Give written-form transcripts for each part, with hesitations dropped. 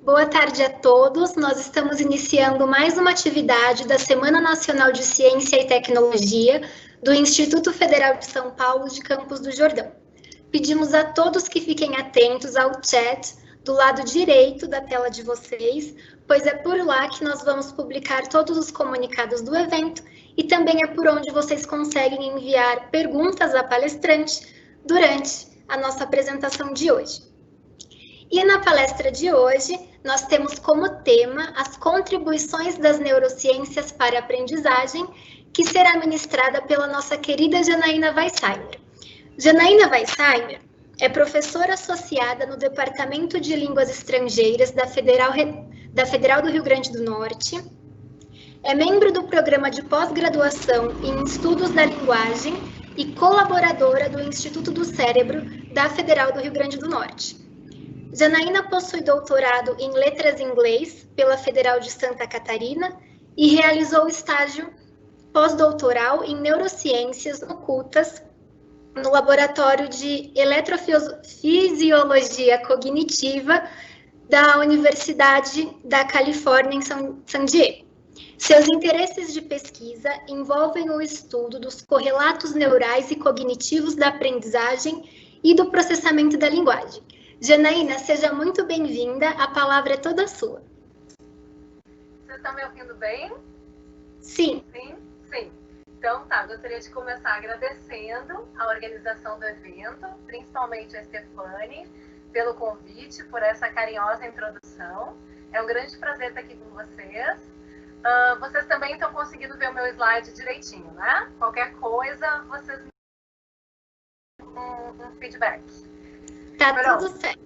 Boa tarde a todos. Nós estamos iniciando mais uma atividade da Semana Nacional de Ciência e Tecnologia do Instituto Federal de São Paulo de Campos do Jordão. Pedimos a todos que fiquem atentos ao chat do lado direito da tela de vocês, pois é por lá que nós vamos publicar todos os comunicados do evento e também é por onde vocês conseguem enviar perguntas à palestrante durante a nossa apresentação de hoje. E na palestra de hoje, nós temos como tema as contribuições das neurociências para a aprendizagem, que será ministrada pela nossa querida Janaína Weissheimer. Janaína Weissheimer é professora associada no Departamento de Línguas Estrangeiras da Federal do Rio Grande do Norte, é membro do programa de pós-graduação em Estudos da Linguagem e colaboradora do Instituto do Cérebro da Federal do Rio Grande do Norte. Janaína possui doutorado em Letras em Inglês pela Federal de Santa Catarina e realizou estágio pós-doutoral em Neurociências Ocultas no Laboratório de Eletrofisiologia Cognitiva da Universidade da Califórnia, em San Diego. Seus interesses de pesquisa envolvem o estudo dos correlatos neurais e cognitivos da aprendizagem e do processamento da linguagem. Janaína, seja muito bem-vinda, a palavra é toda sua. Vocês estão me ouvindo bem? Sim. Sim? Sim. Então, gostaria de começar agradecendo a organização do evento, principalmente a Stefani, pelo convite, por essa carinhosa introdução. É um grande prazer estar aqui com vocês. Vocês também estão conseguindo ver o meu slide direitinho, né? Qualquer coisa, vocês me dão um feedback. Tá tudo certo.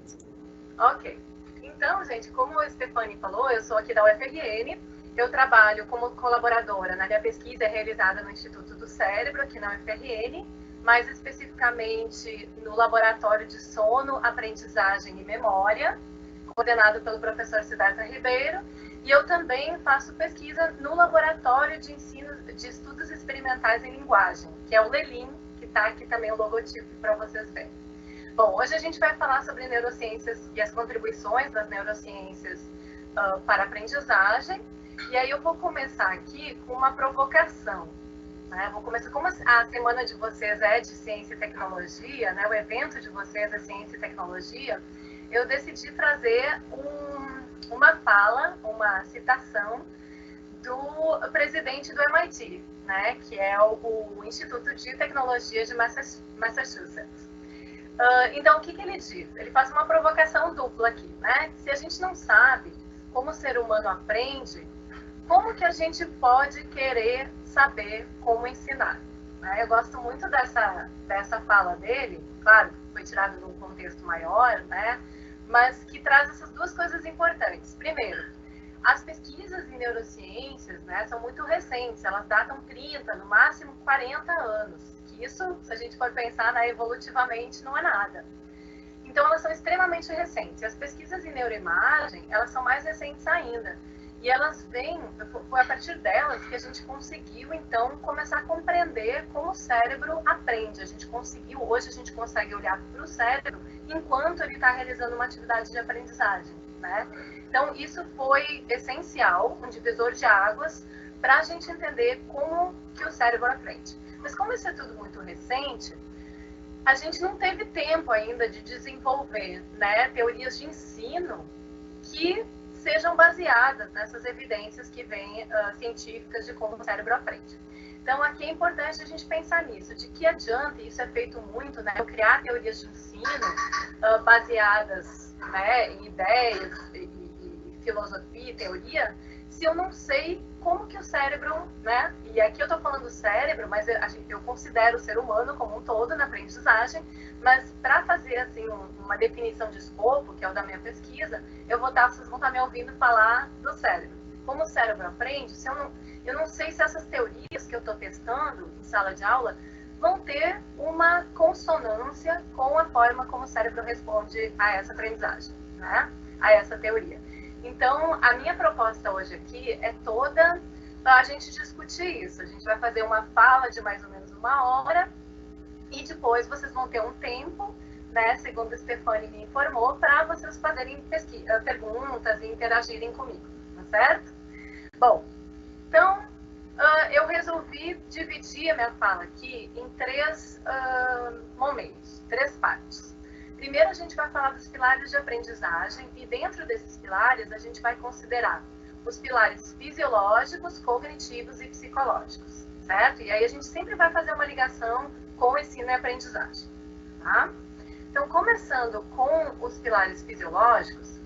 Ok. Então, gente, como a Stefani falou, eu sou aqui da UFRN, eu trabalho como colaboradora na minha pesquisa realizada no Instituto do Cérebro, aqui na UFRN, mais especificamente no Laboratório de Sono, Aprendizagem e Memória, coordenado pelo professor Siddhartha Ribeiro, e eu também faço pesquisa no Laboratório de Ensino de Estudos Experimentais em Linguagem, que é o LELIN, que está aqui também o logotipo para vocês verem. Bom, hoje a gente vai falar sobre neurociências e as contribuições das neurociências para a aprendizagem. E aí eu vou começar aqui com uma provocação. Né? Vou começar, como a semana de vocês é de ciência e tecnologia, né? O evento de vocês é ciência e tecnologia, eu decidi trazer uma fala, uma citação do presidente do MIT, né? Que é o Instituto de Tecnologia de Massachusetts. Então, o que ele diz? Ele faz uma provocação dupla aqui, né? Se a gente não sabe como o ser humano aprende, como que a gente pode querer saber como ensinar? Né? Eu gosto muito dessa fala dele, claro, foi tirado de um contexto maior, né? Mas que traz essas duas coisas importantes. Primeiro, as pesquisas em neurociências, né, são muito recentes, elas datam 30, no máximo 40 anos. Isso, se a gente for pensar, né, evolutivamente, não é nada. Então, elas são extremamente recentes. E as pesquisas em neuroimagem, elas são mais recentes ainda. E elas vêm, foi a partir delas que a gente conseguiu, então, começar a compreender como o cérebro aprende. Hoje a gente consegue olhar para o cérebro enquanto ele está realizando uma atividade de aprendizagem, né? Então, isso foi essencial, um divisor de águas, para a gente entender como que o cérebro aprende. Mas como isso é tudo muito recente, a gente não teve tempo ainda de desenvolver, né, teorias de ensino que sejam baseadas nessas evidências que vêm científicas de como o cérebro aprende. Então, aqui é importante a gente pensar nisso, de que adianta, e isso é feito muito, né, eu criar teorias de ensino baseadas, né, em ideias e filosofia e teoria, se eu não sei como que o cérebro, né, e aqui eu estou falando do cérebro, mas eu considero o ser humano como um todo na aprendizagem, mas para fazer assim uma definição de escopo, que é o da minha pesquisa, vocês vão estar me ouvindo falar do cérebro. Como o cérebro aprende, se eu não sei se essas teorias que eu estou testando em sala de aula vão ter uma consonância com a forma como o cérebro responde a essa aprendizagem, né, a essa teoria. Então, a minha proposta hoje aqui é toda para a gente discutir isso. A gente vai fazer uma fala de mais ou menos 1 hora e depois vocês vão ter um tempo, né, segundo a Stefani me informou, para vocês fazerem perguntas e interagirem comigo, tá certo? Bom, então, eu resolvi dividir a minha fala aqui em três momentos, três partes. Primeiro, a gente vai falar dos pilares de aprendizagem e dentro desses pilares a gente vai considerar os pilares fisiológicos, cognitivos e psicológicos, certo? E aí a gente sempre vai fazer uma ligação com o ensino e aprendizagem, tá? Então, começando com os pilares fisiológicos,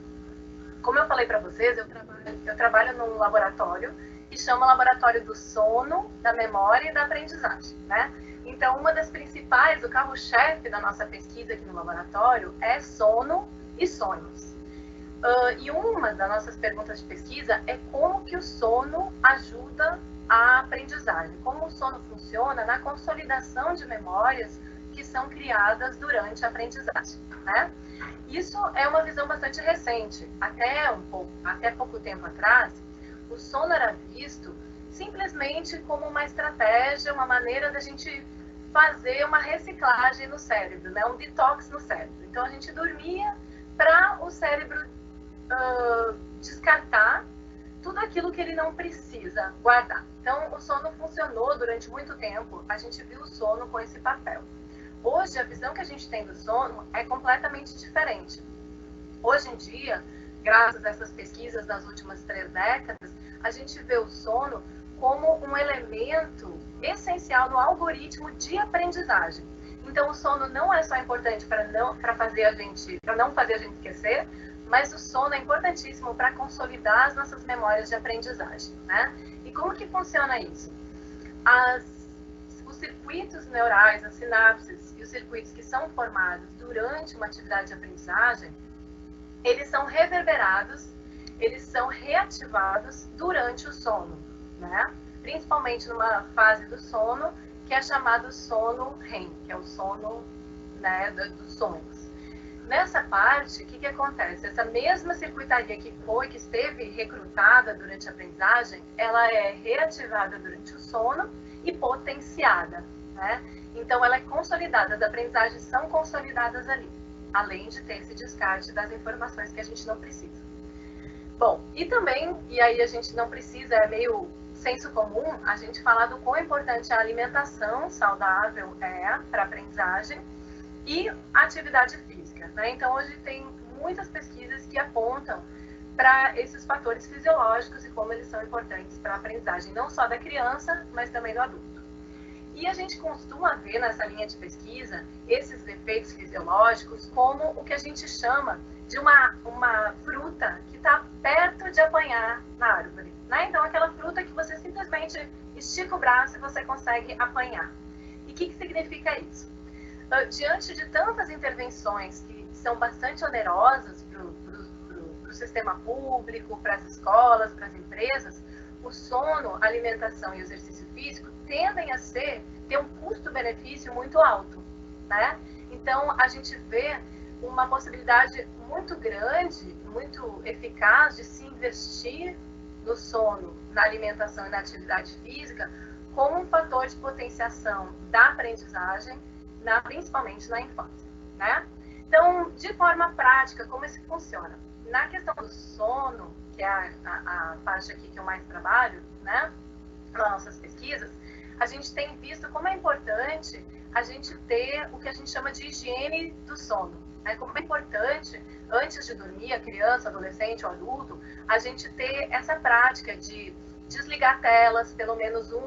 como eu falei para vocês, eu trabalho num laboratório que chama Laboratório do Sono, da Memória e da Aprendizagem, né? Então, uma das principais, o carro-chefe da nossa pesquisa aqui no laboratório é sono e sonhos. E uma das nossas perguntas de pesquisa é como que o sono ajuda a aprendizagem, como o sono funciona na consolidação de memórias que são criadas durante a aprendizagem, né? Isso é uma visão bastante recente. Até pouco tempo atrás, o sono era visto simplesmente como uma estratégia, uma maneira da gente fazer uma reciclagem no cérebro, né? Um detox no cérebro. Então, a gente dormia para o cérebro descartar tudo aquilo que ele não precisa guardar. Então, o sono funcionou durante muito tempo. A gente viu o sono com esse papel. Hoje, a visão que a gente tem do sono é completamente diferente. Hoje em dia, graças a essas pesquisas das últimas 3 décadas, a gente vê o sono como um elemento essencial no algoritmo de aprendizagem. Então, o sono não é só importante para não fazer a gente esquecer, mas o sono é importantíssimo para consolidar as nossas memórias de aprendizagem, né? E como que funciona isso? Os circuitos neurais, as sinapses e os circuitos que são formados durante uma atividade de aprendizagem, eles são reverberados, eles são reativados durante o sono, né? Principalmente numa fase do sono que é chamado sono REM, que é o sono, né, dos sonhos. Nessa parte, o que acontece? Essa mesma circuitaria que esteve recrutada durante a aprendizagem, ela é reativada durante o sono e potenciada, né? Então, ela é consolidada, as aprendizagens são consolidadas ali, além de ter esse descarte das informações que a gente não precisa. Bom, e aí a gente não precisa, é meio senso comum, a gente falar do quão importante a alimentação saudável é para a aprendizagem e a atividade física, né? Então, hoje tem muitas pesquisas que apontam para esses fatores fisiológicos e como eles são importantes para a aprendizagem, não só da criança, mas também do adulto. E a gente costuma ver nessa linha de pesquisa esses efeitos fisiológicos como o que a gente chama de uma fruta que está perto de apanhar na árvore, né? Então, aquela fruta que você simplesmente estica o braço e você consegue apanhar. E o que significa isso? Diante de tantas intervenções que são bastante onerosas para o sistema público, para as escolas, para as empresas, o sono, a alimentação e o exercício físico tendem a ter um custo-benefício muito alto, né? Então, a gente vê uma possibilidade muito grande, muito eficaz de se investir no sono, na alimentação e na atividade física como um fator de potenciação da aprendizagem, principalmente na infância, né? Então, de forma prática, como isso funciona? Na questão do sono, que é a parte aqui que eu mais trabalho, né, nas nossas pesquisas, a gente tem visto como é importante a gente ter o que a gente chama de higiene do sono, né? Como é importante, antes de dormir, a criança, adolescente ou adulto, a gente ter essa prática de desligar telas pelo menos 1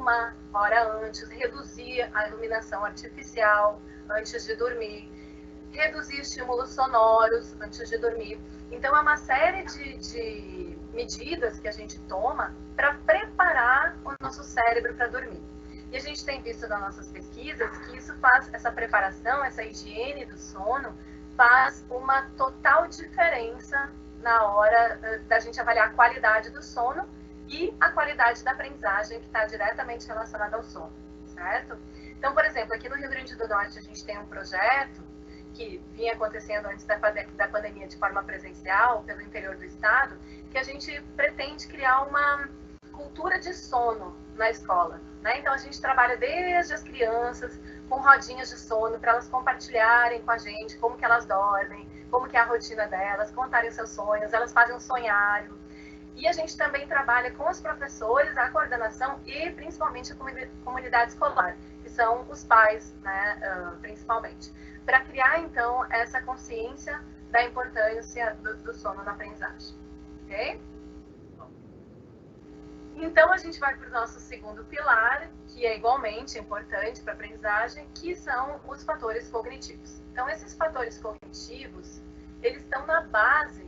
hora antes, reduzir a iluminação artificial antes de dormir, reduzir estímulos sonoros antes de dormir. Então, é uma série de medidas que a gente toma para preparar o nosso cérebro para dormir. E a gente tem visto nas nossas pesquisas que isso faz, essa preparação, essa higiene do sono, faz uma total diferença na hora da gente avaliar a qualidade do sono e a qualidade da aprendizagem, que está diretamente relacionada ao sono, certo? Então, por exemplo, aqui no Rio Grande do Norte a gente tem um projeto que vinha acontecendo antes da pandemia de forma presencial, pelo interior do estado, que a gente pretende criar uma cultura de sono na escola, né? Então, a gente trabalha desde as crianças com rodinhas de sono, para elas compartilharem com a gente como que elas dormem, como que é a rotina delas, contarem seus sonhos, elas fazem um sonhário. E a gente também trabalha com os professores, a coordenação e principalmente a comunidade escolar, que são os pais, né, principalmente, para criar, então, essa consciência da importância do sono na aprendizagem. Ok? Então, a gente vai para o nosso segundo pilar, que é igualmente importante para a aprendizagem, que são os fatores cognitivos. Então, esses fatores cognitivos, eles estão na base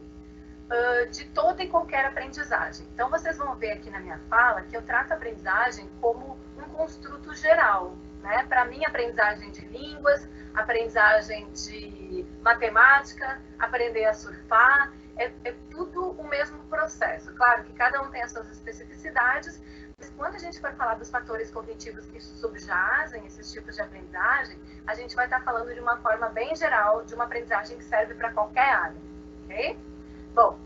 de toda e qualquer aprendizagem. Então, vocês vão ver aqui na minha fala que eu trato a aprendizagem como um construto geral, né? Para mim, aprendizagem de línguas, aprendizagem de matemática, aprender a surfar, é tudo o mesmo processo. Claro que cada um tem as suas especificidades, mas quando a gente for falar dos fatores cognitivos que subjazem esses tipos de aprendizagem, a gente vai estar falando de uma forma bem geral, de uma aprendizagem que serve para qualquer área, ok? Bom,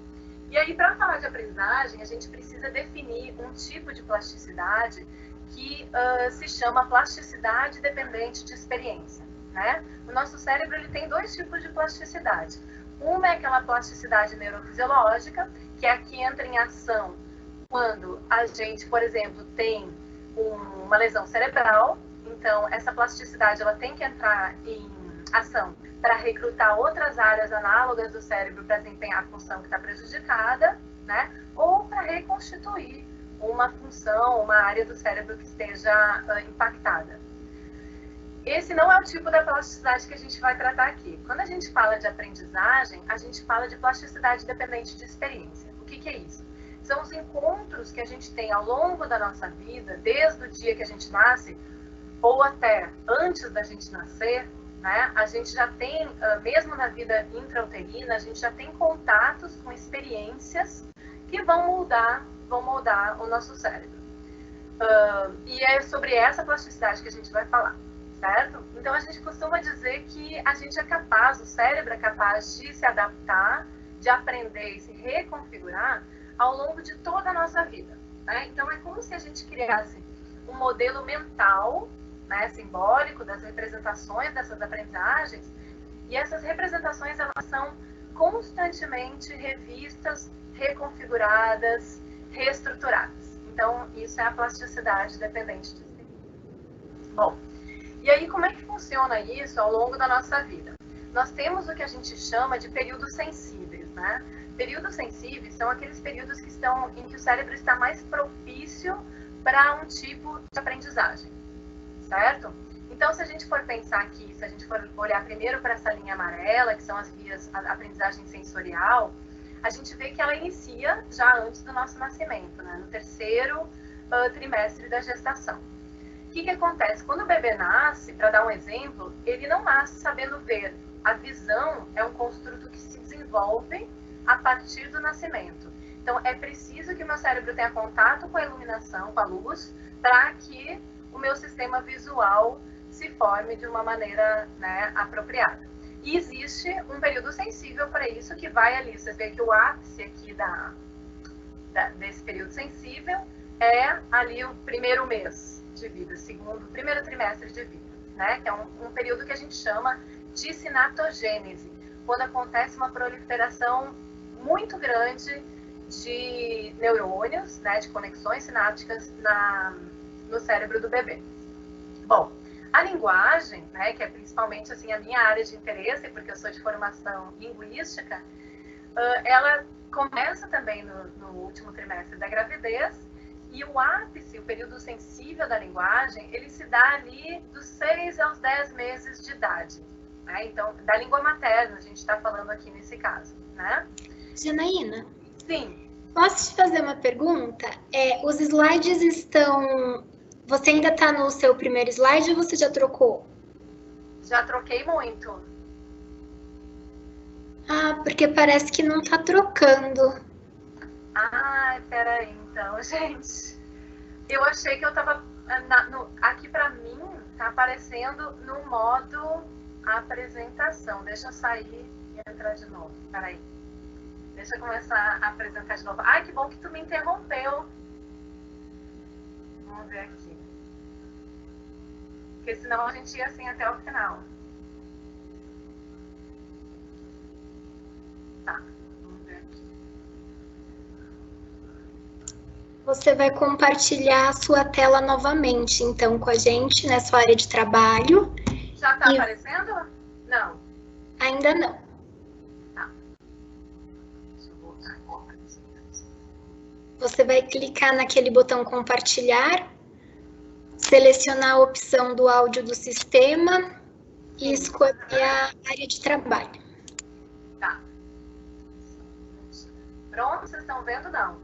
e aí para falar de aprendizagem, a gente precisa definir um tipo de plasticidade que se chama plasticidade dependente de experiência, né? O nosso cérebro ele tem dois tipos de plasticidade. Uma é aquela plasticidade neurofisiológica, que é a que entra em ação quando a gente, por exemplo, tem uma lesão cerebral. Então, essa plasticidade ela tem que entrar em ação para recrutar outras áreas análogas do cérebro para desempenhar a função que está prejudicada, né? Ou para reconstituir uma função, uma área do cérebro que esteja impactada. Esse não é o tipo da plasticidade que a gente vai tratar aqui. Quando a gente fala de aprendizagem, a gente fala de plasticidade dependente de experiência. O que é isso? São os encontros que a gente tem ao longo da nossa vida, desde o dia que a gente nasce, ou até antes da gente nascer, né? A gente já tem, mesmo na vida intrauterina, a gente já tem contatos com experiências que vão moldar o nosso cérebro. E é sobre essa plasticidade que a gente vai falar, certo? Então, a gente costuma dizer que a gente é capaz, o cérebro é capaz de se adaptar, de aprender e se reconfigurar ao longo de toda a nossa vida, né? Então, é como se a gente criasse um modelo mental, né, simbólico das representações dessas aprendizagens, e essas representações elas são constantemente revistas, reconfiguradas, reestruturadas. Então, isso é a plasticidade dependente de experiência. Bom, e aí como é que funciona isso ao longo da nossa vida? Nós temos o que a gente chama de períodos sensíveis, né? Períodos sensíveis são aqueles períodos em que o cérebro está mais propício para um tipo de aprendizagem, certo? Então, se a gente for pensar aqui, se a gente for olhar primeiro para essa linha amarela, que são as vias, a aprendizagem sensorial, a gente vê que ela inicia já antes do nosso nascimento, né? No terceiro trimestre da gestação. O que acontece? Quando o bebê nasce, para dar um exemplo, ele não nasce sabendo ver. A visão é um construto que se desenvolve a partir do nascimento. Então, é preciso que o meu cérebro tenha contato com a iluminação, com a luz, para que o meu sistema visual se forme de uma maneira, né, apropriada. E existe um período sensível para isso que vai ali. Vocês veem que o ápice aqui desse período sensível é ali o primeiro mês de vida, primeiro trimestre de vida, né? Que é um período que a gente chama de sinaptogênese, quando acontece uma proliferação muito grande de neurônios, né, de conexões sinápticas no cérebro do bebê. Bom, a linguagem, né, que é principalmente assim, a minha área de interesse, porque eu sou de formação linguística, ela começa também no último trimestre da gravidez, e o ápice, o período sensível da linguagem, ele se dá ali dos 6 aos 10 meses de idade, né? Então, da língua materna, a gente está falando aqui nesse caso, né? Janaína? Sim. Posso te fazer uma pergunta? Os slides estão... Você ainda está no seu primeiro slide ou você já trocou? Já troquei muito. Ah, porque parece que não está trocando. Ah, peraí, então, gente. Eu achei que eu estava... Aqui para mim, tá aparecendo no modo apresentação. Deixa eu sair e entrar de novo. Peraí. Deixa eu começar a apresentar de novo. Ai, que bom que tu me interrompeu. Vamos ver aqui. Porque senão a gente ia assim até o final. Tá, vamos ver aqui. Você vai compartilhar a sua tela novamente, então, com a gente, na sua área de trabalho. Já tá aparecendo? Não. Ainda não. Tá. Deixa eu voltar agora. Você vai clicar naquele botão compartilhar, selecionar a opção do áudio do sistema e escolher a área de trabalho. Tá. Pronto? Vocês estão vendo, não?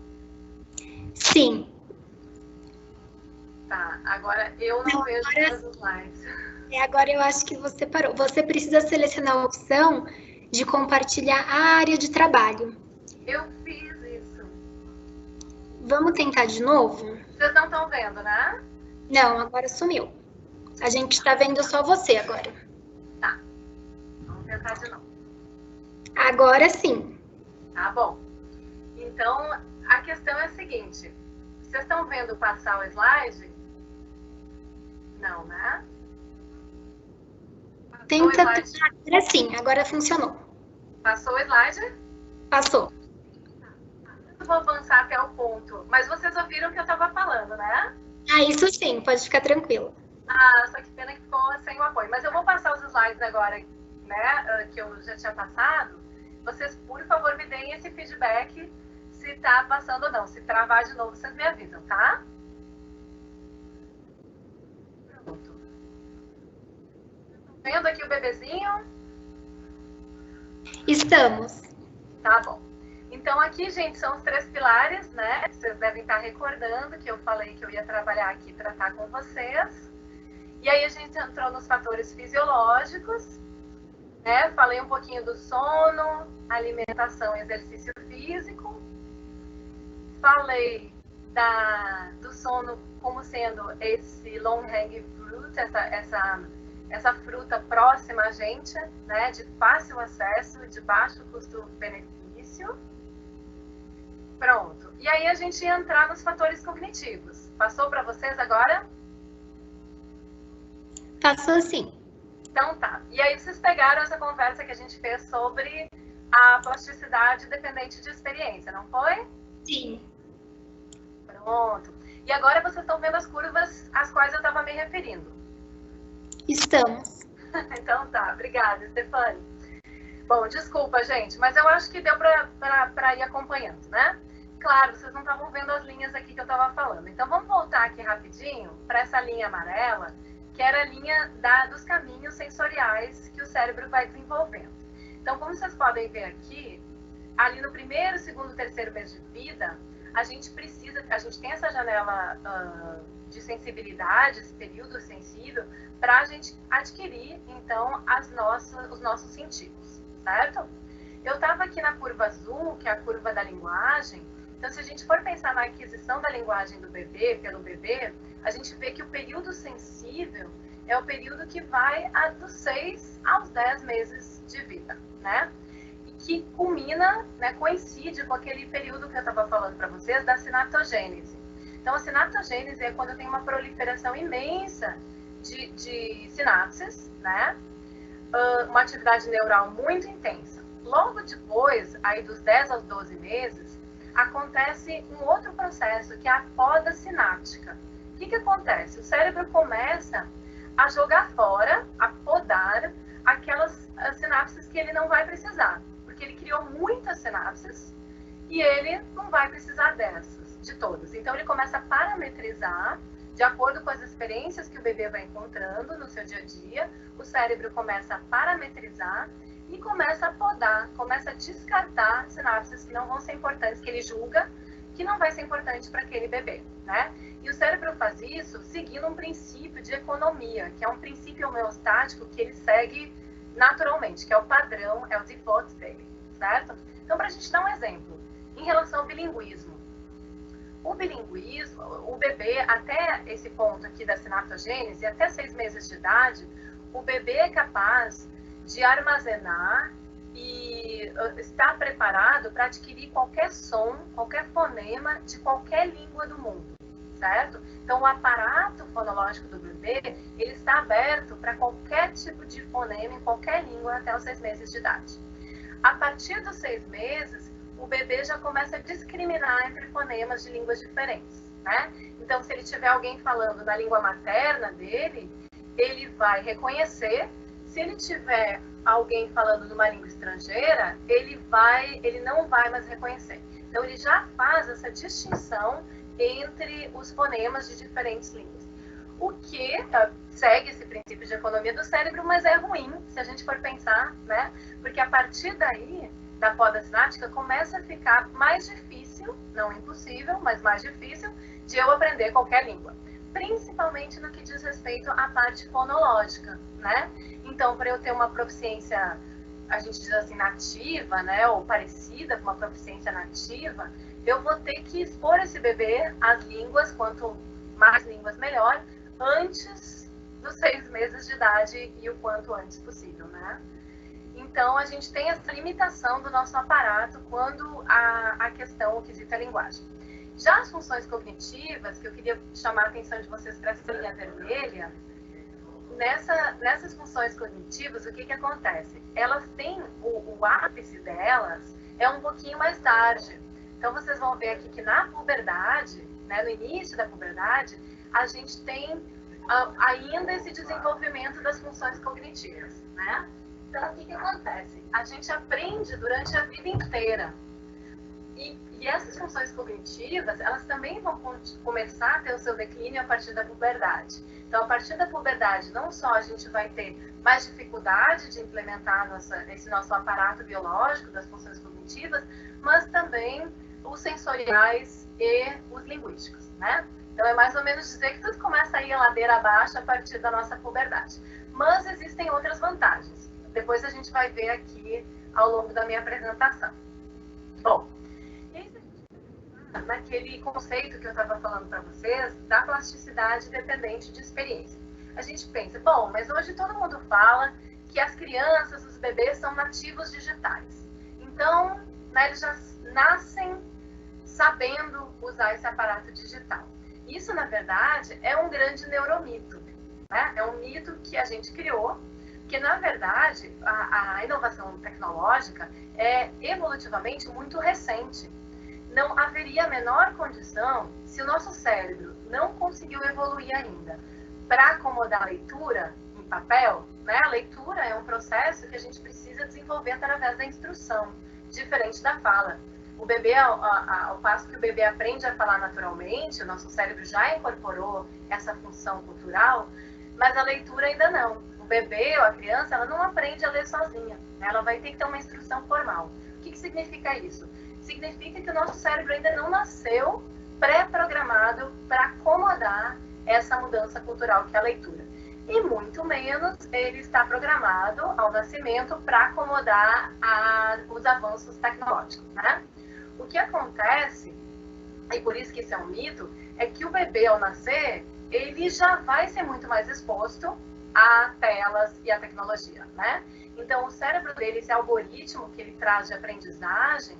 Sim. Tá, agora eu não vejo todos os slides. Agora eu acho que você parou. Você precisa selecionar a opção de compartilhar a área de trabalho. Eu fiz isso. Vamos tentar de novo? Vocês não estão vendo, né? Não, agora sumiu. A gente está vendo só você agora. Tá. Vamos tentar de novo. Agora sim. Tá bom. Então, a questão é a seguinte. Vocês estão vendo passar o slide? Não, né? Tenta. Agora sim, agora funcionou. Passou o slide? Passou. Eu vou avançar até o ponto. Mas vocês ouviram o que eu estava falando, né? Ah, isso sim, pode ficar tranquilo. Ah, só que pena que ficou sem o apoio. Mas eu vou passar os slides agora, né? Que eu já tinha passado. Vocês, por favor, me deem esse feedback se tá passando ou não. Se travar de novo, vocês me avisam, tá? Pronto. Vendo aqui o bebezinho? Estamos. Tá bom. Então, aqui, gente, são os 3 pilares, né? Vocês devem estar recordando que eu falei que eu ia trabalhar aqui e tratar com vocês. E aí, a gente entrou nos fatores fisiológicos, né? Falei um pouquinho do sono, alimentação e exercício físico. Falei do sono como sendo esse long hanging fruit, essa fruta próxima a gente, né? De fácil acesso, de baixo custo-benefício. Pronto. E aí a gente ia entrar nos fatores cognitivos. Passou para vocês agora? Passou sim. Então tá. E aí vocês pegaram essa conversa que a gente fez sobre a plasticidade dependente de experiência, não foi? Sim. Pronto. E agora vocês estão vendo as curvas às quais eu estava me referindo. Estamos. Então tá. Obrigada, Stefane. Bom, desculpa, gente, mas eu acho que deu para ir acompanhando, né? Claro, vocês não estavam vendo as linhas aqui que eu estava falando. Então, vamos voltar aqui rapidinho para essa linha amarela, que era a linha dos caminhos sensoriais que o cérebro vai desenvolvendo. Então, como vocês podem ver aqui, ali no primeiro, segundo, terceiro mês de vida, a gente tem essa janela de sensibilidade, esse período sensível, para a gente adquirir, então, os nossos sentidos, certo? Eu estava aqui na curva azul, que é a curva da linguagem. Então, se a gente for pensar na aquisição da linguagem do bebê, pelo bebê, a gente vê que o período sensível é o período que vai dos 6 aos 10 meses de vida, né? E que culmina, né, coincide com aquele período que eu estava falando para vocês da sinaptogênese. Então, a sinaptogênese é quando tem uma proliferação imensa de sinapses, né? Uma atividade neural muito intensa. Logo depois, aí dos 10 aos 12 meses, acontece um outro processo, que é a poda sináptica. O que acontece? O cérebro começa a jogar fora, a podar aquelas sinapses que ele não vai precisar, porque ele criou muitas sinapses e ele não vai precisar dessas, de todas. Então, ele começa a parametrizar, de acordo com as experiências que o bebê vai encontrando no seu dia a dia, o cérebro começa a parametrizar e começa a podar, começa a descartar sinapses que não vão ser importantes, que ele julga que não vai ser importante para aquele bebê, né? E o cérebro faz isso seguindo um princípio de economia, que é um princípio homeostático que ele segue naturalmente, que é o padrão, é o default dele, certo? Então, para a gente dar um exemplo, em relação ao bilinguismo. O bilinguismo, o bebê, até esse ponto aqui da sinaptogênese, até 6 meses de idade, o bebê é capaz de armazenar e estar preparado para adquirir qualquer som, qualquer fonema de qualquer língua do mundo, certo? Então, o aparato fonológico do bebê, ele está aberto para qualquer tipo de fonema em qualquer língua até os 6 meses de idade. A partir dos 6 meses, o bebê já começa a discriminar entre fonemas de línguas diferentes, né? Então, se ele tiver alguém falando na língua materna dele, ele vai reconhecer. Se ele tiver alguém falando numa língua estrangeira, ele não vai mais reconhecer. Então, ele já faz essa distinção entre os fonemas de diferentes línguas. O que segue esse princípio de economia do cérebro, mas é ruim, se a gente for pensar, né? Porque a partir daí, da poda sináptica, começa a ficar mais difícil, não impossível, mas mais difícil, de eu aprender qualquer língua. Principalmente no que diz respeito à parte fonológica, né? Então, para eu ter uma proficiência, a gente diz assim, nativa, né? Ou parecida com uma proficiência nativa, eu vou ter que expor esse bebê às línguas, quanto mais línguas melhor, antes dos 6 meses de idade e o quanto antes possível, né? Então, a gente tem essa limitação do nosso aparato quando a questão, o quesito é a linguagem. Já as funções cognitivas, que eu queria chamar a atenção de vocês para essa linha vermelha, nessas funções cognitivas, o que acontece? Elas têm, o ápice delas é um pouquinho mais tarde. Então, vocês vão ver aqui que na puberdade, né, no início da puberdade, a gente tem ainda esse desenvolvimento das funções cognitivas, né? Então, o que acontece? A gente aprende durante a vida inteira. E essas funções cognitivas, elas também vão começar a ter o seu declínio a partir da puberdade. Então, a partir da puberdade, não só a gente vai ter mais dificuldade de implementar esse nosso aparato biológico das funções cognitivas, mas também os sensoriais e os linguísticos, né? Então, é mais ou menos dizer que tudo começa a ir a ladeira abaixo a partir da nossa puberdade. Mas existem outras vantagens. Depois a gente vai ver aqui ao longo da minha apresentação. Bom, naquele conceito que eu estava falando para vocês, da plasticidade dependente de experiência. A gente pensa, bom, mas hoje todo mundo fala que as crianças, os bebês são nativos digitais. Então, né, eles já nascem sabendo usar esse aparato digital. Isso, na verdade, é um grande neuromito, né? É um mito que a gente criou, que, na verdade, a inovação tecnológica é evolutivamente muito recente. Não haveria a menor condição, se o nosso cérebro não conseguiu evoluir ainda, para acomodar a leitura em papel, né? A leitura é um processo que a gente precisa desenvolver através da instrução, diferente da fala. O bebê, ao passo que o bebê aprende a falar naturalmente, o nosso cérebro já incorporou essa função cultural, mas a leitura ainda não. O bebê ou a criança, ela não aprende a ler sozinha, né? Ela vai ter que ter uma instrução formal. O que significa isso? Significa que o nosso cérebro ainda não nasceu pré-programado para acomodar essa mudança cultural que é a leitura. E muito menos ele está programado ao nascimento para acomodar os avanços tecnológicos, né? O que acontece, e por isso que isso é um mito, é que o bebê ao nascer, ele já vai ser muito mais exposto a telas e a tecnologia, né? Então o cérebro dele, esse algoritmo que ele traz de aprendizagem,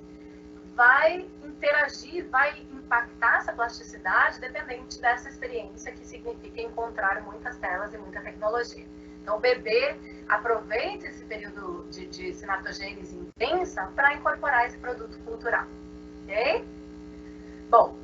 vai interagir, vai impactar essa plasticidade dependente dessa experiência, que significa encontrar muitas telas e muita tecnologia. Então, o bebê aproveita esse período de sinaptogênese intensa para incorporar esse produto cultural, ok? Bom,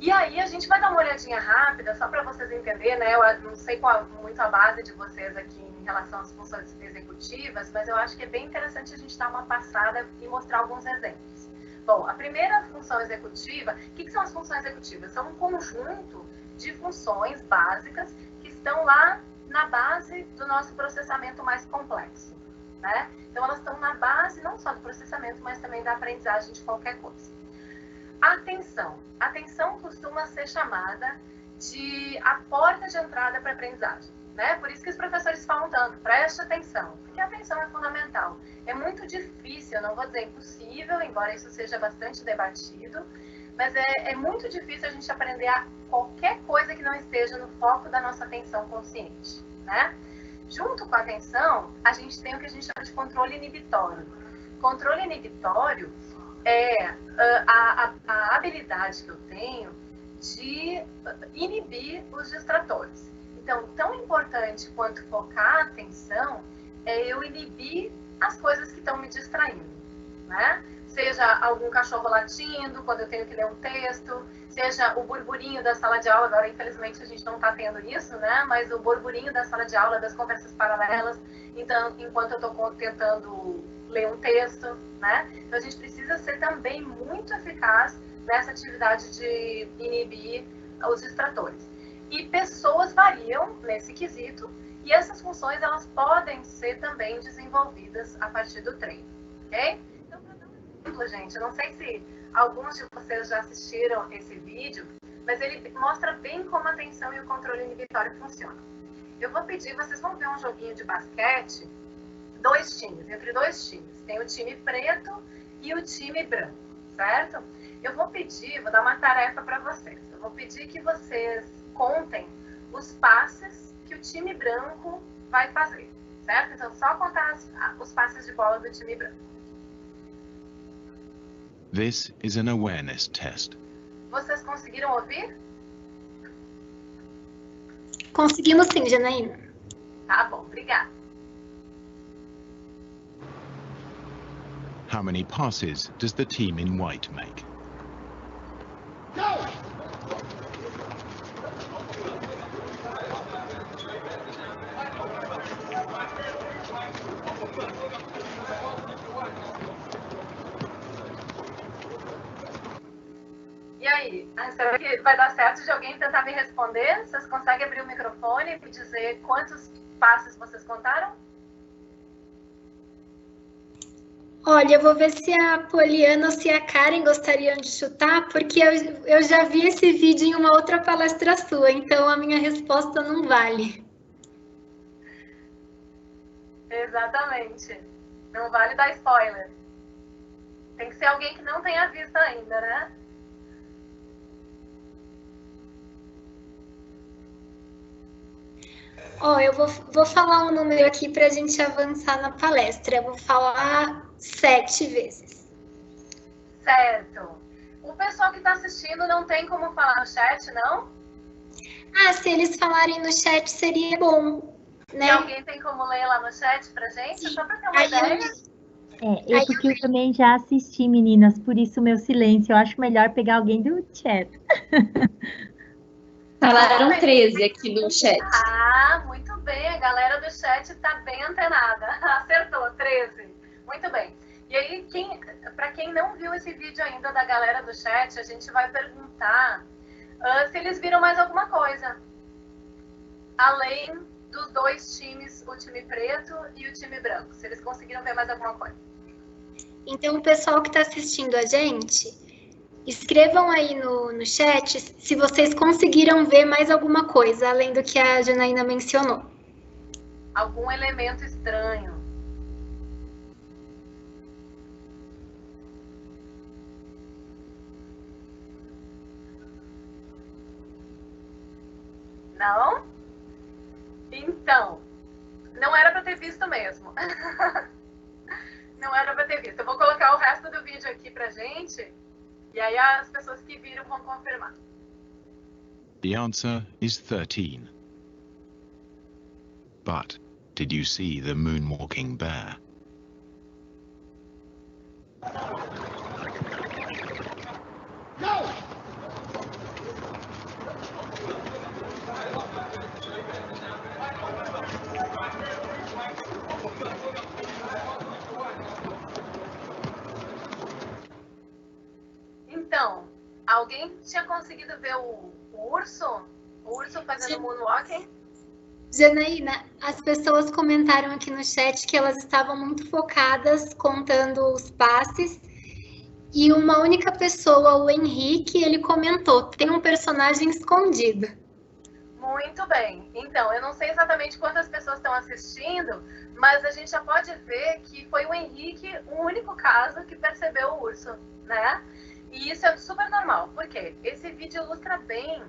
e aí a gente vai dar uma olhadinha rápida, só para vocês entenderem, né? Eu não sei qual muito a base de vocês aqui em relação às funções executivas, mas eu acho que é bem interessante a gente dar uma passada e mostrar alguns exemplos. Bom, a primeira função executiva, o que são as funções executivas? São um conjunto de funções básicas que estão lá na base do nosso processamento mais complexo, né? Então, elas estão na base não só do processamento, mas também da aprendizagem de qualquer coisa. Atenção. Atenção costuma ser chamada de a porta de entrada para a aprendizagem, né? Por isso que os professores falam tanto, preste atenção, porque a atenção é fundamental. É muito difícil, eu não vou dizer impossível, embora isso seja bastante debatido, mas é muito difícil a gente aprender qualquer coisa que não esteja no foco da nossa atenção consciente, né? Junto com a atenção, a gente tem o que a gente chama de controle inibitório. Controle inibitório é a habilidade que eu tenho de inibir os distratores. Então, tão importante quanto focar a atenção é eu inibir as coisas que estão me distraindo, né? Seja algum cachorro latindo quando eu tenho que ler um texto, seja o burburinho da sala de aula, agora infelizmente a gente não está tendo isso, né? Mas o burburinho da sala de aula, das conversas paralelas, então, enquanto eu estou tentando ler um texto, né? Então a gente precisa ser também muito eficaz nessa atividade de inibir os distratores. E pessoas variam nesse quesito, e essas funções elas podem ser também desenvolvidas a partir do treino, ok? Então, para dar um exemplo, gente, eu não sei se alguns de vocês já assistiram esse vídeo, mas ele mostra bem como a atenção e o controle inibitório funcionam. Eu vou pedir, vocês vão ver um joguinho de basquete, entre dois times. Tem o time preto e o time branco, certo? Eu vou pedir, vou dar uma tarefa para vocês. Eu vou pedir que vocês contem os passes que o time branco vai fazer, certo? Então, só contar os passes de bola do time branco. This is an awareness test. Vocês conseguiram ouvir? Conseguimos sim, Janaína. Tá bom, obrigada. How many passes does the team in white make? Go! E aí, será que vai dar certo de alguém tentar me responder? Vocês conseguem abrir o microfone e dizer quantos passes vocês contaram? Olha, eu vou ver se a Poliana ou se a Karen gostariam de chutar, porque eu já vi esse vídeo em uma outra palestra sua, então a minha resposta não vale. Exatamente. Não vale dar spoiler. Tem que ser alguém que não tenha visto ainda, né? Ó, eu vou falar um número aqui para a gente avançar na palestra. Eu vou falar 7 vezes. Certo. O pessoal que está assistindo não tem como falar no chat, não? Ah, se eles falarem no chat seria bom, né? E alguém tem como ler lá no chat pra gente? Sim. Só para ter uma ideia. Porque eu também já assisti, meninas, por isso o meu silêncio. Eu acho melhor pegar alguém do chat. Falaram 13 aqui no chat. Ah, muito bem. A galera do chat está bem antenada. Acertou, 13. Muito bem. E aí, para quem não viu esse vídeo ainda da galera do chat, a gente vai perguntar se eles viram mais alguma coisa. Além dos dois times, o time preto e o time branco. Se eles conseguiram ver mais alguma coisa. Então, o pessoal que está assistindo a gente, escrevam aí no chat se vocês conseguiram ver mais alguma coisa, além do que a Janaína mencionou. Algum elemento estranho. Não? Então, não era para ter visto mesmo. Não era para ter visto. Eu vou colocar o resto do vídeo aqui pra gente. E aí as pessoas que viram vão confirmar. The answer is 13. But did you see the moonwalking bear? Go! Então, alguém tinha conseguido ver o urso? O urso fazendo moonwalking? Janaína, as pessoas comentaram aqui no chat que elas estavam muito focadas contando os passes e uma única pessoa, o Henrique, ele comentou, tem um personagem escondido. Muito bem. Então, eu não sei exatamente quantas pessoas estão assistindo, mas a gente já pode ver que foi o Henrique o único caso que percebeu o urso, né? E isso é super normal, porque esse vídeo ilustra bem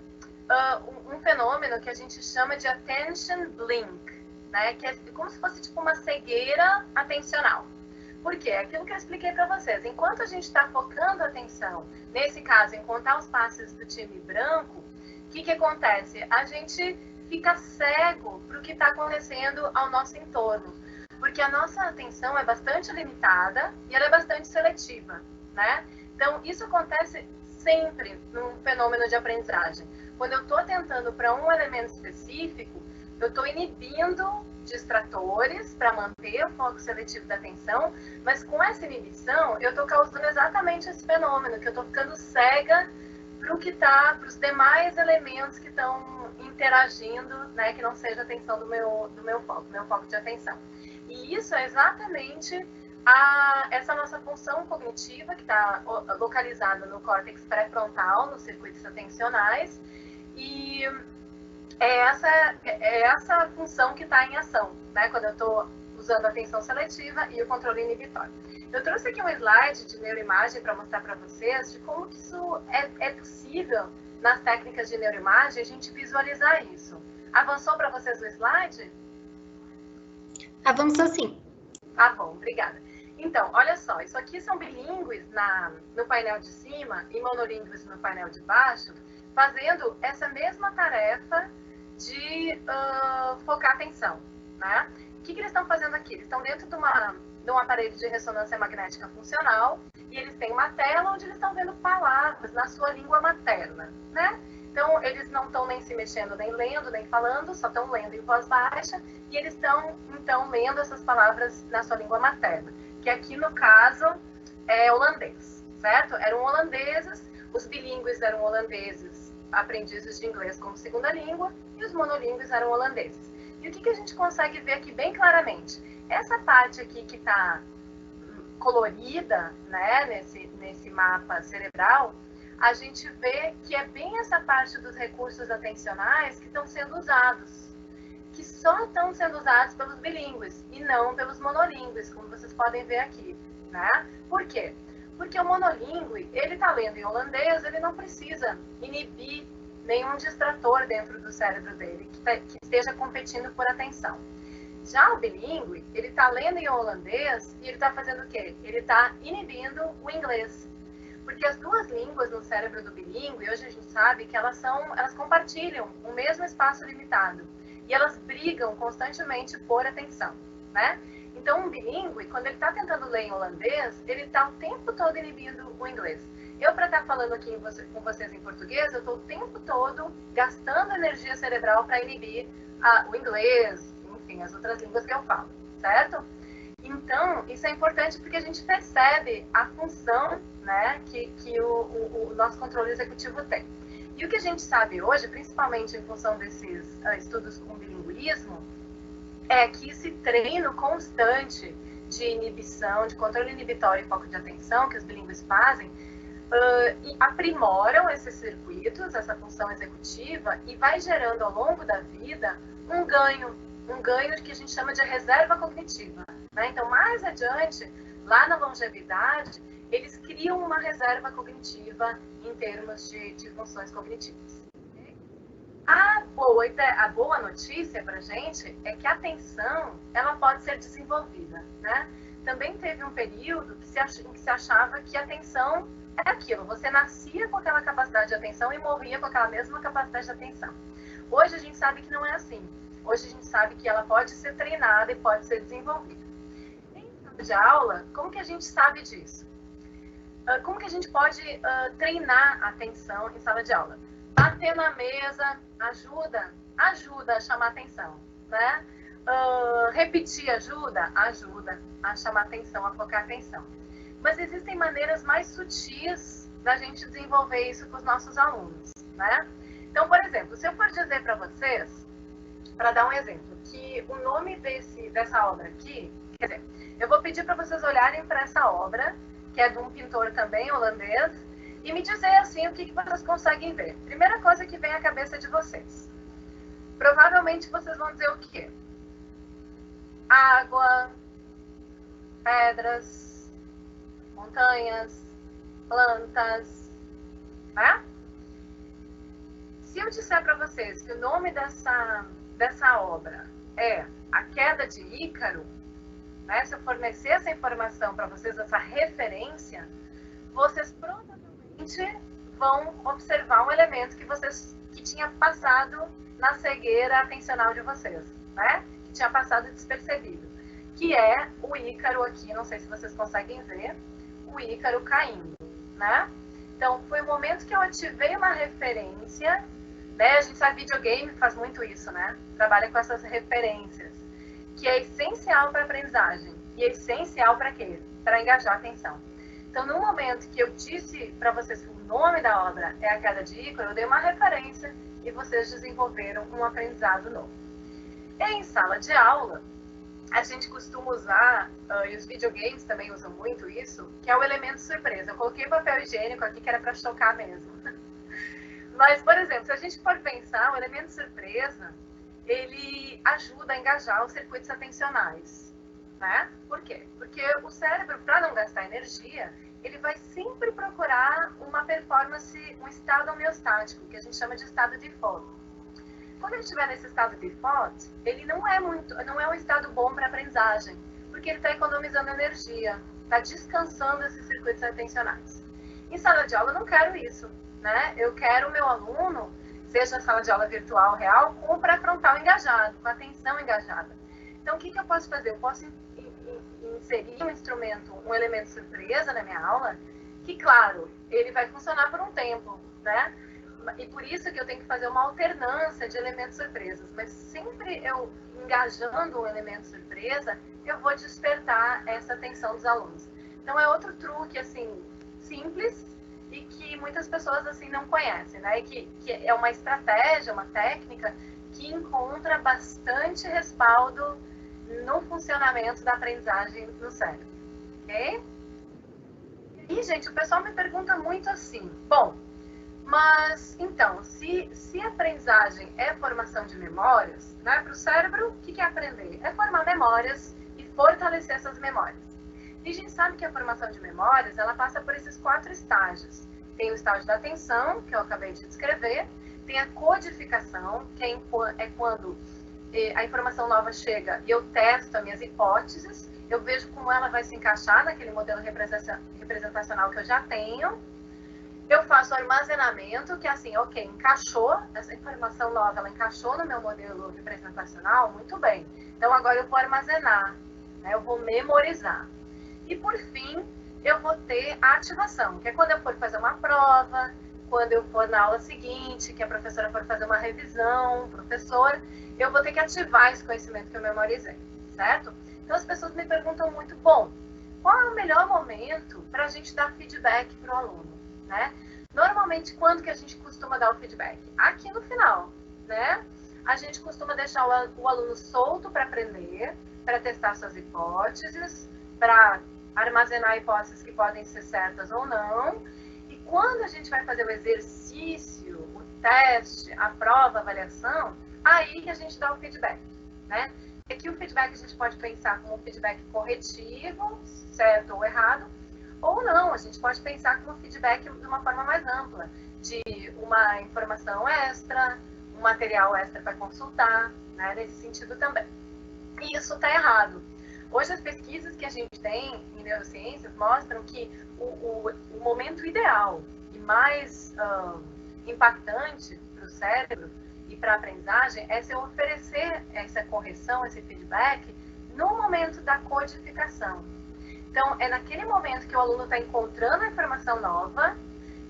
um fenômeno que a gente chama de attention blink, né? Que é como se fosse tipo uma cegueira atencional. Por quê? É aquilo que eu expliquei para vocês. Enquanto a gente está focando a atenção, nesse caso, em contar os passes do time branco, o que acontece? A gente fica cego para o que está acontecendo ao nosso entorno. Porque a nossa atenção é bastante limitada e ela é bastante seletiva, né? Então, isso acontece sempre num fenômeno de aprendizagem. Quando eu estou atentando para um elemento específico, eu estou inibindo distratores para manter o foco seletivo da atenção, mas com essa inibição, eu estou causando exatamente esse fenômeno, que eu estou ficando cega para o que está, para os demais elementos que estão interagindo, né, que não seja a atenção do meu foco de atenção. E isso é exatamente essa nossa função cognitiva, que está localizada no córtex pré-frontal, nos circuitos atencionais, e é essa função que está em ação, né, quando eu estou usando a atenção seletiva e o controle inibitório. Eu trouxe aqui um slide de neuroimagem para mostrar para vocês de como que isso é possível nas técnicas de neuroimagem a gente visualizar isso. Avançou para vocês o slide? Avançou sim. Tá bom, obrigada. Então, olha só, isso aqui são bilíngues no painel de cima e monolíngues no painel de baixo, fazendo essa mesma tarefa de focar atenção, né? O que eles estão fazendo aqui? Eles estão dentro de um aparelho de ressonância magnética funcional e eles têm uma tela onde eles estão vendo palavras na sua língua materna, né? Então, eles não estão nem se mexendo, nem lendo, nem falando, só estão lendo em voz baixa e eles estão, então, lendo essas palavras na sua língua materna, que aqui, no caso, é holandês, certo? Eram holandeses, os bilíngues eram holandeses, aprendizes de inglês como segunda língua, e os monolíngues eram holandeses. E o que a gente consegue ver aqui bem claramente? Essa parte aqui que está colorida, né, nesse mapa cerebral, a gente vê que é bem essa parte dos recursos atencionais que estão sendo usados, que só estão sendo usados pelos bilíngues e não pelos monolíngues, como vocês podem ver aqui, né? Por quê? Porque o monolíngue, ele está lendo em holandês, ele não precisa inibir nenhum distrator dentro do cérebro dele que esteja competindo por atenção. Já o bilíngue, ele está lendo em holandês e ele está fazendo o quê? Ele está inibindo o inglês. Porque as duas línguas no cérebro do bilíngue, hoje a gente sabe que elas compartilham o mesmo espaço limitado. E elas brigam constantemente por atenção, né? Então, um bilíngue, quando ele está tentando ler em holandês, ele está o tempo todo inibindo o inglês. Eu, para estar falando aqui com vocês em português, eu estou o tempo todo gastando energia cerebral para inibir o inglês, enfim, as outras línguas que eu falo, certo? Então, isso é importante porque a gente percebe a função, né, que o nosso controle executivo tem. E o que a gente sabe hoje, principalmente em função desses estudos com bilinguismo, é que esse treino constante de inibição, de controle inibitório e foco de atenção que os bilíngues fazem, e aprimoram esses circuitos, essa função executiva, e vai gerando ao longo da vida um ganho que a gente chama de reserva cognitiva, né? Então, mais adiante, lá na longevidade, eles criam uma reserva cognitiva em termos de funções cognitivas. A boa notícia para a gente é que a atenção, ela pode ser desenvolvida, né? Também teve um período em que se achava que a atenção é aquilo, você nascia com aquela capacidade de atenção e morria com aquela mesma capacidade de atenção. Hoje a gente sabe que não é assim. Hoje a gente sabe que ela pode ser treinada e pode ser desenvolvida. Em sala de aula, como que a gente sabe disso? Como que a gente pode treinar a atenção em sala de aula? Bater na mesa ajuda a chamar atenção, né? Repetir ajuda a chamar atenção, a focar atenção. Mas existem maneiras mais sutis da gente desenvolver isso com os nossos alunos, né? Então, por exemplo, se eu for dizer para vocês, para dar um exemplo, que o nome dessa obra aqui, quer dizer, eu vou pedir para vocês olharem para essa obra, que é de um pintor também holandês, e me dizer assim o que vocês conseguem ver. Primeira coisa que vem à cabeça de vocês. Provavelmente vocês vão dizer o quê? Água, pedras, montanhas, plantas, né? Se eu disser para vocês que o nome dessa obra é A Queda de Ícaro, né? Se eu fornecer essa informação para vocês, essa referência, vocês provavelmente vão observar um elemento que tinha passado na cegueira atencional de vocês, né? Que tinha passado despercebido, que é o Ícaro aqui, não sei se vocês conseguem ver, o Ícaro caindo, né? Então, foi o momento que eu ativei uma referência, né? A gente sabe, videogame faz muito isso, né? Trabalha com essas referências, que é essencial para a aprendizagem. E é essencial para quê? Para engajar a atenção. Então, no momento que eu disse para vocês que o nome da obra é A Queda de Ícaro, eu dei uma referência e vocês desenvolveram um aprendizado novo. Em sala de aula, a gente costuma usar, e os videogames também usam muito isso, que é o elemento surpresa. Eu coloquei papel higiênico aqui que era para chocar mesmo. Mas, por exemplo, se a gente for pensar, o elemento surpresa, ele ajuda a engajar os circuitos atencionais, né? Por quê? Porque o cérebro, para não gastar energia, ele vai sempre procurar uma performance, um estado homeostático, que a gente chama de estado default. Quando ele estiver nesse estado default, ele não é um estado bom para aprendizagem, porque ele está economizando energia, está descansando esses circuitos atencionais. Em sala de aula eu não quero isso, né? Eu quero o meu aluno, seja na sala de aula virtual, real, com o pré-frontal engajado, com a atenção engajada. Então, o que eu posso fazer? Eu posso inserir um instrumento, um elemento surpresa na minha aula, que, claro, ele vai funcionar por um tempo, né? E por isso que eu tenho que fazer uma alternância de elementos surpresas. Mas sempre eu engajando um elemento surpresa, eu vou despertar essa atenção dos alunos. Então, é outro truque, assim, simples e que muitas pessoas, assim, não conhecem, né? E que é uma estratégia, uma técnica que encontra bastante respaldo no funcionamento da aprendizagem no cérebro, ok? E, gente, o pessoal me pergunta muito assim, bom, mas, então, se aprendizagem é formação de memórias, né, para o cérebro, o que é aprender? É formar memórias e fortalecer essas memórias. E a gente sabe que a formação de memórias, ela passa por esses 4 estágios. Tem o estágio da atenção, que eu acabei de descrever, tem a codificação, que é quando a informação nova chega e eu testo as minhas hipóteses, eu vejo como ela vai se encaixar naquele modelo representacional que eu já tenho. Eu faço armazenamento, que é assim, ok, encaixou, essa informação nova, ela encaixou no meu modelo representacional, muito bem. Então, agora eu vou armazenar, né, eu vou memorizar. E, por fim, eu vou ter a ativação, que é quando eu for fazer uma prova, quando eu for na aula seguinte, que a professora for fazer uma revisão, professor, eu vou ter que ativar esse conhecimento que eu memorizei, certo? Então, as pessoas me perguntam muito, bom, qual é o melhor momento para a gente dar feedback para o aluno, né? Normalmente, quando que a gente costuma dar o feedback? Aqui no final, né? A gente costuma deixar o aluno solto para aprender, para testar suas hipóteses, para armazenar hipóteses que podem ser certas ou não. E quando a gente vai fazer o exercício, o teste, a prova, a avaliação, aí que a gente dá o feedback, né? Aqui o feedback a gente pode pensar como um feedback corretivo, certo ou errado, ou não, a gente pode pensar como feedback de uma forma mais ampla, de uma informação extra, um material extra para consultar, né, nesse sentido também. E isso está errado. Hoje as pesquisas que a gente tem em neurociências mostram que o momento ideal e mais impactante para o cérebro e para a aprendizagem é se eu oferecer essa correção, esse feedback, no momento da codificação. Então, é naquele momento que o aluno está encontrando a informação nova,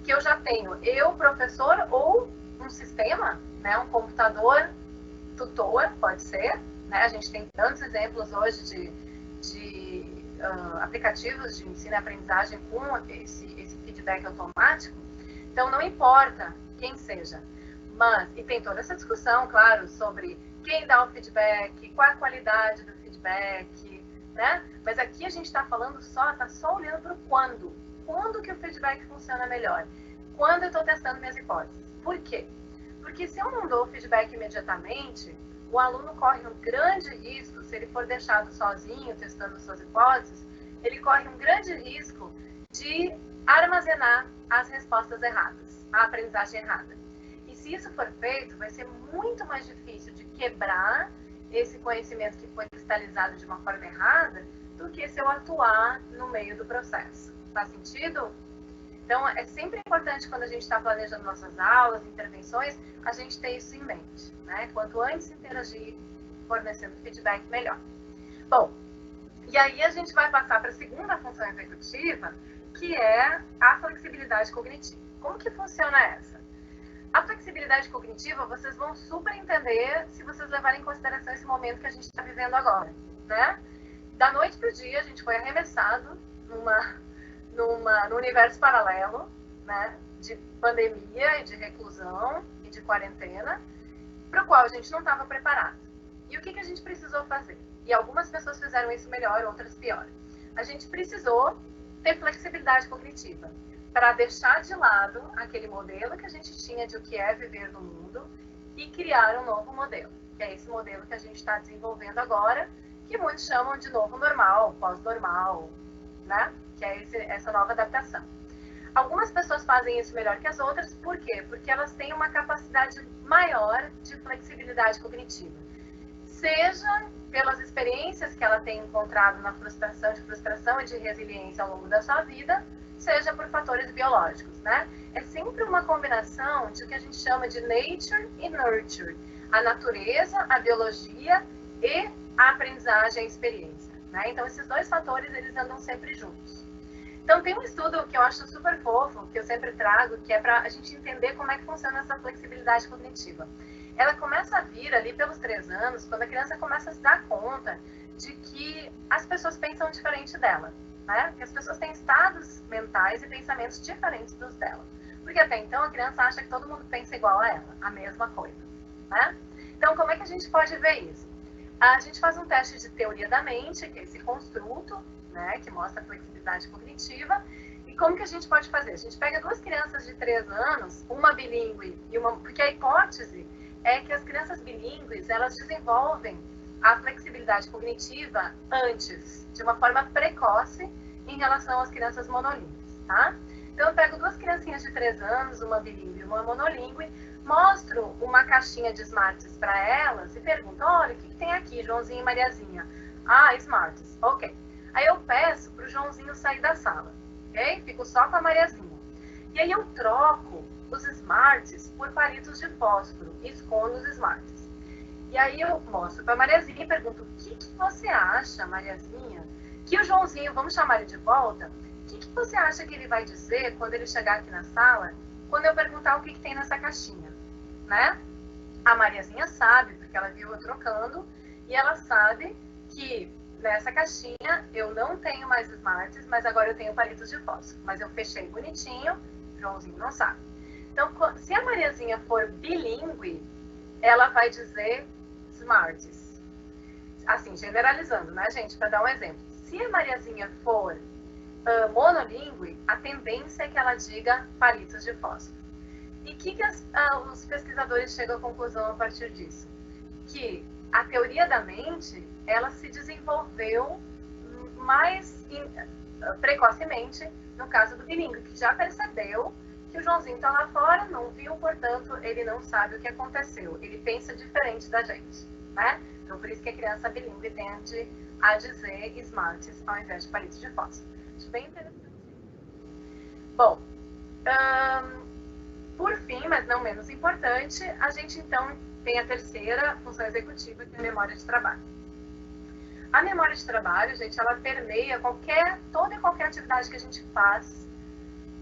que eu já tenho professor, ou um sistema, né, um computador tutor, pode ser, né? A gente tem tantos exemplos hoje de aplicativos de ensino e aprendizagem com esse feedback automático. Então, não importa quem seja, mas, e tem toda essa discussão, claro, sobre quem dá o feedback, qual a qualidade do feedback, né? Mas aqui a gente está falando tá só olhando para o quando. Quando que o feedback funciona melhor? Quando eu estou testando minhas hipóteses. Por quê? Porque se eu não dou o feedback imediatamente, o aluno corre um grande risco, se ele for deixado sozinho, testando suas hipóteses, ele corre um grande risco de armazenar as respostas erradas, a aprendizagem errada. E se isso for feito, vai ser muito mais difícil de quebrar esse conhecimento que foi cristalizado de uma forma errada do que se eu atuar no meio do processo. Faz sentido? Então, é sempre importante quando a gente está planejando nossas aulas, intervenções, a gente ter isso em mente, né? Quanto antes interagir, fornecendo feedback, melhor. Bom, e aí a gente vai passar para a segunda função executiva, que é a flexibilidade cognitiva. Como que funciona essa? A flexibilidade cognitiva, vocês vão super entender se vocês levarem em consideração esse momento que a gente está vivendo agora, né? Da noite para o dia, a gente foi arremessado no universo paralelo, né? De pandemia e de reclusão e de quarentena, para o qual a gente não estava preparado. E o que a gente precisou fazer? E algumas pessoas fizeram isso melhor, outras pior. A gente precisou ter flexibilidade cognitiva para deixar de lado aquele modelo que a gente tinha de o que é viver no mundo e criar um novo modelo, que é esse modelo que a gente está desenvolvendo agora, que muitos chamam de novo normal, pós-normal, né? Que é essa nova adaptação. Algumas pessoas fazem isso melhor que as outras, por quê? Porque elas têm uma capacidade maior de flexibilidade cognitiva. Seja pelas experiências que ela tem encontrado na frustração e de resiliência ao longo da sua vida, seja por fatores biológicos, né? É sempre uma combinação de o que a gente chama de nature e nurture. A natureza, a biologia e a aprendizagem, a experiência, né? Então, esses dois fatores, eles andam sempre juntos. Então, tem um estudo que eu acho super fofo, que eu sempre trago, que é para a gente entender como é que funciona essa flexibilidade cognitiva. Ela começa a vir ali pelos 3 anos, quando a criança começa a se dar conta de que as pessoas pensam diferente dela, né? Que as pessoas têm estados mentais e pensamentos diferentes dos dela. Porque até então a criança acha que todo mundo pensa igual a ela, a mesma coisa, né? Então, como é que a gente pode ver isso? A gente faz um teste de teoria da mente, que é esse construto, né, que mostra a flexibilidade cognitiva. E como que a gente pode fazer? A gente pega 2 crianças de 3 anos, uma bilíngue e uma... Porque a hipótese é que as crianças bilíngues, elas desenvolvem a flexibilidade cognitiva antes, de uma forma precoce, em relação às crianças monolíngues, tá? Então, eu pego 2 criancinhas de 3 anos, uma bilíngue e uma monolíngue, mostro uma caixinha de Smarties para elas e pergunto, olha, o que tem aqui, Joãozinho e Mariazinha? Ah, Smarties, ok. Aí eu peço para o Joãozinho sair da sala, ok? Fico só com a Mariazinha. E aí eu troco os Smarties por palitos de fósforo e escondo os Smarties. E aí eu mostro para a Mariazinha e pergunto, o que você acha, Mariazinha, que o Joãozinho, vamos chamar ele de volta, o que você acha que ele vai dizer quando ele chegar aqui na sala, quando eu perguntar o que tem nessa caixinha, né? A Mariazinha sabe, porque ela viu eu trocando, e ela sabe que nessa caixinha eu não tenho mais Smarties, mas agora eu tenho palitos de fósforo. Mas eu fechei bonitinho, o Joãozinho não sabe. Então, se a Mariazinha for bilíngue, ela vai dizer Smarties. Assim, generalizando, né, gente? Para dar um exemplo. Se a Mariazinha for monolíngue, a tendência é que ela diga palitos de fósforo. E o que os pesquisadores chegam à conclusão a partir disso? Que a teoria da mente, ela se desenvolveu mais precocemente no caso do bilíngue, que já percebeu que o Joãozinho está lá fora, não viu, portanto, ele não sabe o que aconteceu. Ele pensa diferente da gente, né? Então, por isso que a criança bilíngue tende a dizer Smarties ao invés de palitos de fósforo. Acho bem interessante. Bom, por fim, mas não menos importante, a gente então tem a terceira função executiva, que é a memória de trabalho. A memória de trabalho, gente, ela permeia toda e qualquer atividade que a gente faz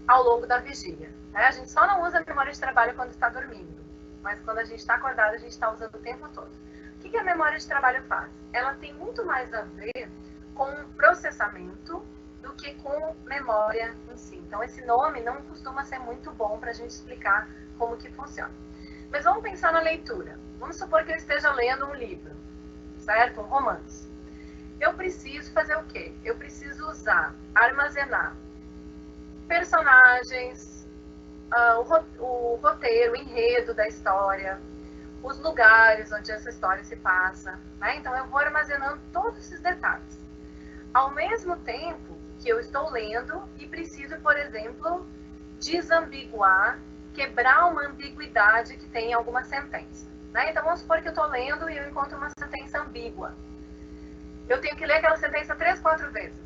ao longo da vigília, né? A gente só não usa a memória de trabalho quando está dormindo, mas quando a gente está acordado, a gente está usando o tempo todo. O que a memória de trabalho faz? Ela tem muito mais a ver com processamento do que com memória em si. Então, esse nome não costuma ser muito bom para a gente explicar como que funciona. Mas vamos pensar na leitura. Vamos supor que eu esteja lendo um livro, certo? Um romance. Eu preciso fazer o quê? Eu preciso armazenar personagens, o roteiro, o enredo da história, os lugares onde essa história se passa, né? Então, eu vou armazenando todos esses detalhes. Ao mesmo tempo que eu estou lendo e preciso, por exemplo, desambiguar, quebrar uma ambiguidade que tem em alguma sentença, né? Então, vamos supor que eu estou lendo e eu encontro uma sentença ambígua. eu tenho que ler aquela sentença 3, 4 vezes,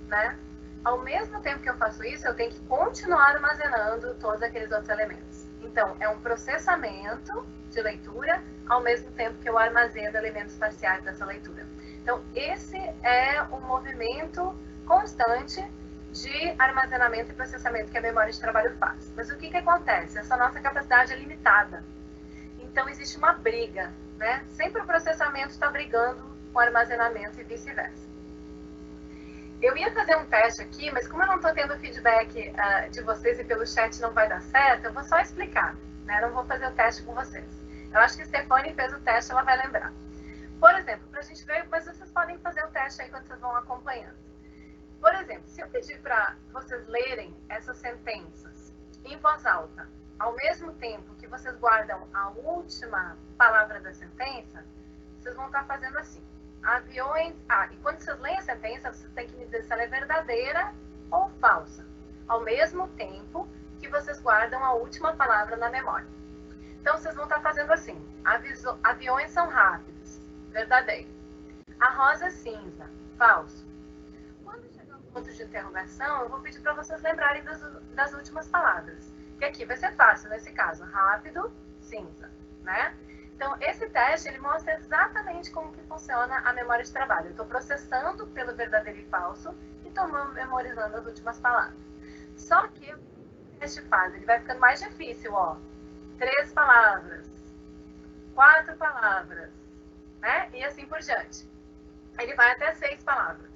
né? Ao mesmo tempo que eu faço isso, eu tenho que continuar armazenando todos aqueles outros elementos. Então, é um processamento de leitura, ao mesmo tempo que eu armazeno elementos parciais dessa leitura. Então, esse é um movimento constante de armazenamento e processamento que a memória de trabalho faz. Mas o que acontece? Essa nossa capacidade é limitada. Então, existe uma briga, né? Sempre o processamento está brigando com o armazenamento e vice-versa. Eu ia fazer um teste aqui, mas como eu não estou tendo feedback de vocês e pelo chat não vai dar certo, eu vou só explicar, né? Não vou fazer o teste com vocês. Eu acho que a Stefani fez o teste, ela vai lembrar. Por exemplo, para a gente ver, mas vocês podem fazer o teste aí quando vocês vão acompanhando. Por exemplo, se eu pedir para vocês lerem essas sentenças em voz alta, ao mesmo tempo que vocês guardam a última palavra da sentença, vocês vão estar fazendo assim. Aviões... e quando vocês leem a sentença, vocês têm que me dizer se ela é verdadeira ou falsa, ao mesmo tempo que vocês guardam a última palavra na memória. Então, vocês vão estar fazendo assim. Aviões são rápidos, verdadeiro. A rosa é cinza, falso. Quando chegar um ponto de interrogação, eu vou pedir para vocês lembrarem das últimas palavras. Que aqui vai ser fácil, nesse caso, rápido, cinza, né? Então, esse teste, ele mostra exatamente como que funciona a memória de trabalho. Eu estou processando pelo verdadeiro e falso e estou memorizando as últimas palavras. Só que o teste faz, ele vai ficando mais difícil, ó. 3 palavras, 4 palavras, né? E assim por diante. Ele vai até 6 palavras.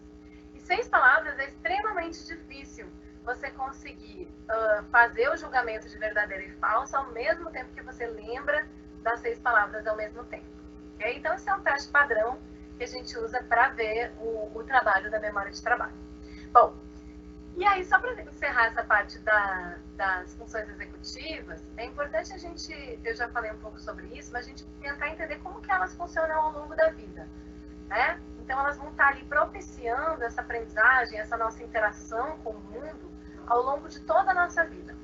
E 6 palavras é extremamente difícil você conseguir fazer o julgamento de verdadeiro e falso ao mesmo tempo que você lembra das 6 palavras ao mesmo tempo. Okay? Então, esse é um teste padrão que a gente usa para ver o trabalho da memória de trabalho. Bom, e aí, só para encerrar essa parte das funções executivas, é importante a gente, eu já falei um pouco sobre isso, mas a gente tentar entender como que elas funcionam ao longo da vida, né? Então, elas vão estar ali propiciando essa aprendizagem, essa nossa interação com o mundo ao longo de toda a nossa vida.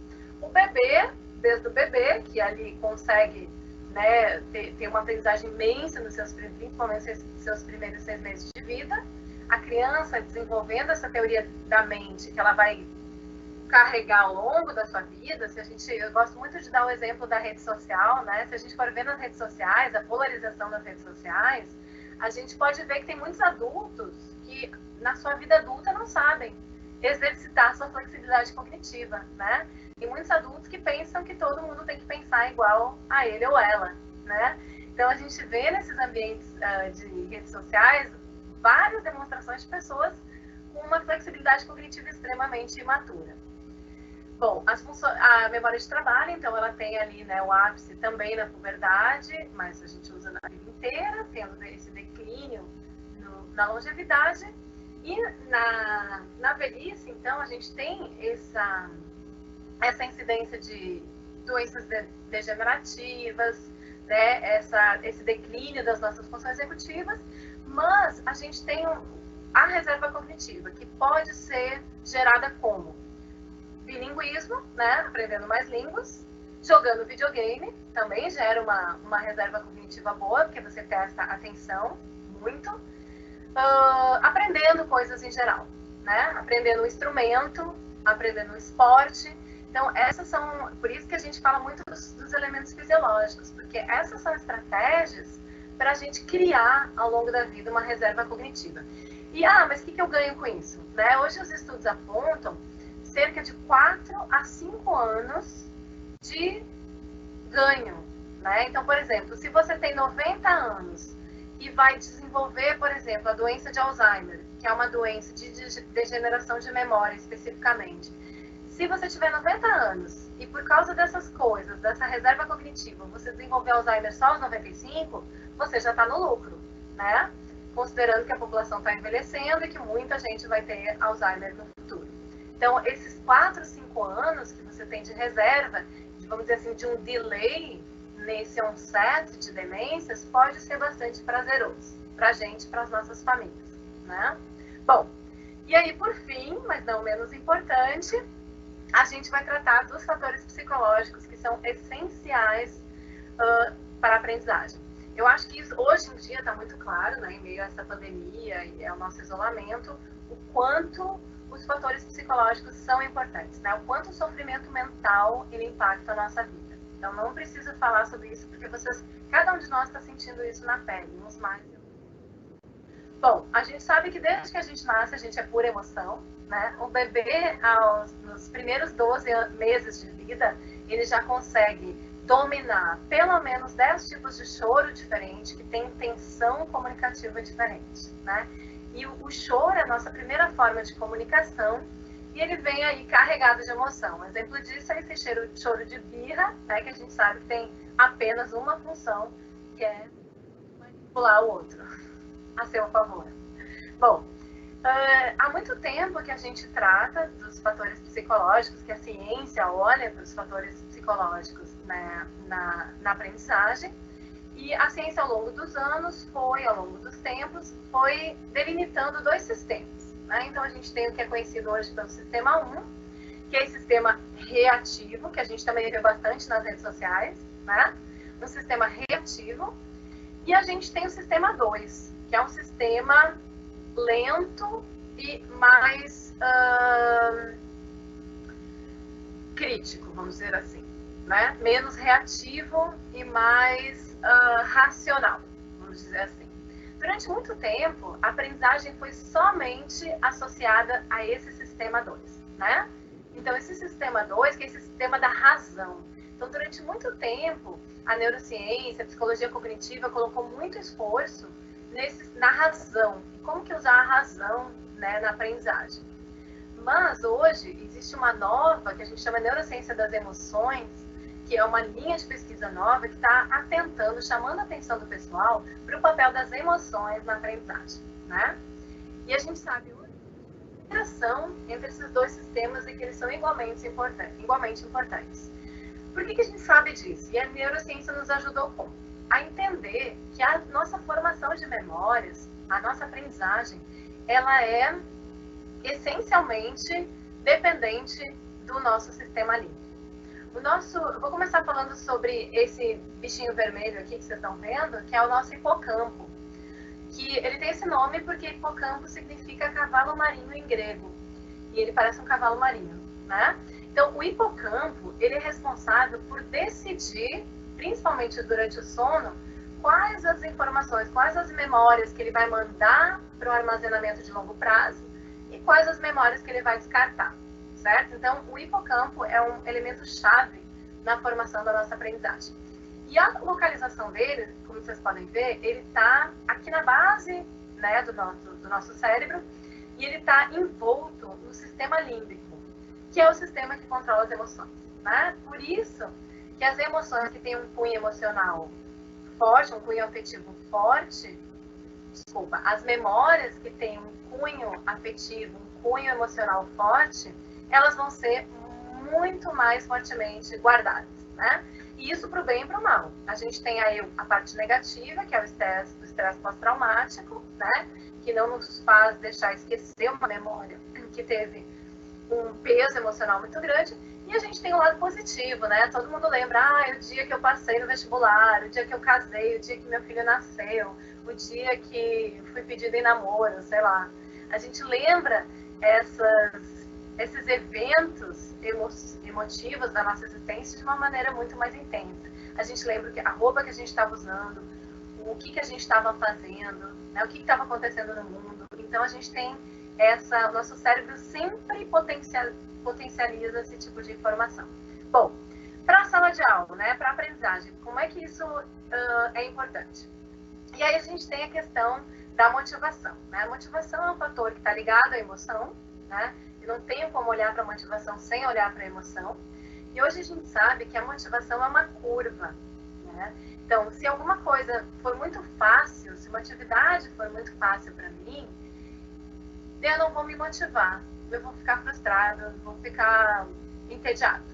O bebê, desde o bebê, que ali consegue, né, ter uma aprendizagem imensa, principalmente nos seus primeiros 6 meses de vida, a criança desenvolvendo essa teoria da mente que ela vai carregar ao longo da sua vida. Eu gosto muito de dar o exemplo da rede social, né? Se a gente for ver nas redes sociais, a polarização das redes sociais, a gente pode ver que tem muitos adultos que na sua vida adulta não sabem exercitar a sua flexibilidade cognitiva, né? Tem muitos adultos que pensam que todo mundo tem que pensar igual a ele ou ela, né? Então, a gente vê nesses ambientes de redes sociais várias demonstrações de pessoas com uma flexibilidade cognitiva extremamente imatura. Bom, a memória de trabalho, então, ela tem ali, né, o ápice também na puberdade, mas a gente usa na vida inteira, tendo esse declínio na longevidade. E na velhice, então, a gente tem essa incidência de doenças degenerativas, né, esse declínio das nossas funções executivas, mas a gente tem a reserva cognitiva, que pode ser gerada como bilinguismo, né, aprendendo mais línguas, jogando videogame, também gera uma reserva cognitiva boa, porque você testa a atenção muito, aprendendo coisas em geral, né, aprendendo um instrumento, aprendendo um esporte. Então, por isso que a gente fala muito dos elementos fisiológicos, porque essas são estratégias para a gente criar, ao longo da vida, uma reserva cognitiva. E, mas o que eu ganho com isso? Né? Hoje os estudos apontam cerca de 4 a 5 anos de ganho. Né? Então, por exemplo, se você tem 90 anos e vai desenvolver, por exemplo, a doença de Alzheimer, que é uma doença de degeneração de memória especificamente, se você tiver 90 anos e por causa dessas coisas, dessa reserva cognitiva, você desenvolver Alzheimer só aos 95, você já está no lucro, né? Considerando que a população está envelhecendo e que muita gente vai ter Alzheimer no futuro. Então, esses 4, 5 anos que você tem de reserva, vamos dizer assim, de um delay nesse onset de demências, pode ser bastante prazeroso para a gente, para as nossas famílias, né? Bom, e aí, por fim, mas não menos importante, a gente vai tratar dos fatores psicológicos que são essenciais para a aprendizagem. eu acho que isso, hoje em dia está muito claro, né, em meio a essa pandemia e ao nosso isolamento, o quanto os fatores psicológicos são importantes, né? O quanto o sofrimento mental ele impacta a nossa vida. Então, não preciso falar sobre isso, porque cada um de nós está sentindo isso na pele, uns mais e outros. Bom, a gente sabe que desde que a gente nasce, a gente é pura emoção, né? O bebê, nos primeiros 12 meses de vida, ele já consegue dominar pelo menos 10 tipos de choro diferentes, que tem tensão comunicativa diferente, né? E o choro é a nossa primeira forma de comunicação e ele vem aí carregado de emoção. Um exemplo disso é esse choro de birra, né, que a gente sabe que tem apenas uma função, que é manipular o outro a seu favor. Bom, há muito tempo que a gente trata dos fatores psicológicos, que a ciência olha para os fatores psicológicos, né, na aprendizagem. E a ciência, ao longo dos anos, ao longo dos tempos, foi delimitando 2 sistemas, né? Então, a gente tem o que é conhecido hoje pelo sistema 1, que é o sistema reativo, que a gente também vê bastante nas redes sociais, né? Um sistema reativo. E a gente tem o sistema 2, que é um sistema lento e mais crítico, vamos dizer assim, né? Menos reativo e mais racional, vamos dizer assim. Durante muito tempo, a aprendizagem foi somente associada a esse sistema 2, né? Então, esse sistema 2, que é esse sistema da razão. Então, durante muito tempo, a neurociência, a psicologia cognitiva colocou muito esforço na razão. E como que usar a razão, né, na aprendizagem? Mas, hoje, existe uma nova, que a gente chama de neurociência das emoções, que é uma linha de pesquisa nova que está chamando a atenção do pessoal para o papel das emoções na aprendizagem, né? E a gente sabe hoje a interação entre esses 2 sistemas e que eles são igualmente importantes. Por que a gente sabe disso? E a neurociência nos ajudou a entender que a nossa formação de memórias, a nossa aprendizagem, ela é essencialmente dependente do nosso sistema límbico. Eu vou começar falando sobre esse bichinho vermelho aqui que vocês estão vendo, que é o nosso hipocampo. Que ele tem esse nome porque hipocampo significa cavalo marinho em grego. E ele parece um cavalo marinho, né? Então, o hipocampo, ele é responsável por decidir, principalmente durante o sono, quais as informações, quais as memórias que ele vai mandar para o armazenamento de longo prazo e quais as memórias que ele vai descartar. Certo? Então, o hipocampo é um elemento-chave na formação da nossa aprendizagem. E a localização dele, como vocês podem ver, ele está aqui na base, né, do nosso cérebro e ele está envolto no sistema límbico, que é o sistema que controla as emoções. Né? Por isso que as emoções que têm um cunho emocional forte, um cunho afetivo forte, as memórias que têm um cunho afetivo, um cunho emocional forte, elas vão ser muito mais fortemente guardadas, né? E isso para o bem e para o mal. A gente tem aí a parte negativa, que é o estresse pós-traumático, né? Que não nos faz deixar esquecer uma memória que teve um peso emocional muito grande. E a gente tem o lado positivo, né? Todo mundo lembra, o dia que eu passei no vestibular, o dia que eu casei, o dia que meu filho nasceu, o dia que fui pedida em namoro, sei lá. A gente lembra esses eventos emotivos da nossa existência de uma maneira muito mais intensa. A gente lembra a roupa que a gente estava usando, o que a gente estava fazendo, né, o que estava acontecendo no mundo. Então, a gente tem o nosso cérebro sempre potencializa esse tipo de informação. Bom, para a sala de aula, né, para a aprendizagem, como é que isso é importante? E aí a gente tem a questão da motivação. Né? A motivação é um fator que está ligado à emoção, né? Não tenho como olhar para a motivação sem olhar para a emoção. E hoje a gente sabe que a motivação é uma curva, né? Então, se alguma coisa for muito fácil, se uma atividade for muito fácil para mim, eu não vou me motivar, eu vou ficar frustrada, vou ficar entediado.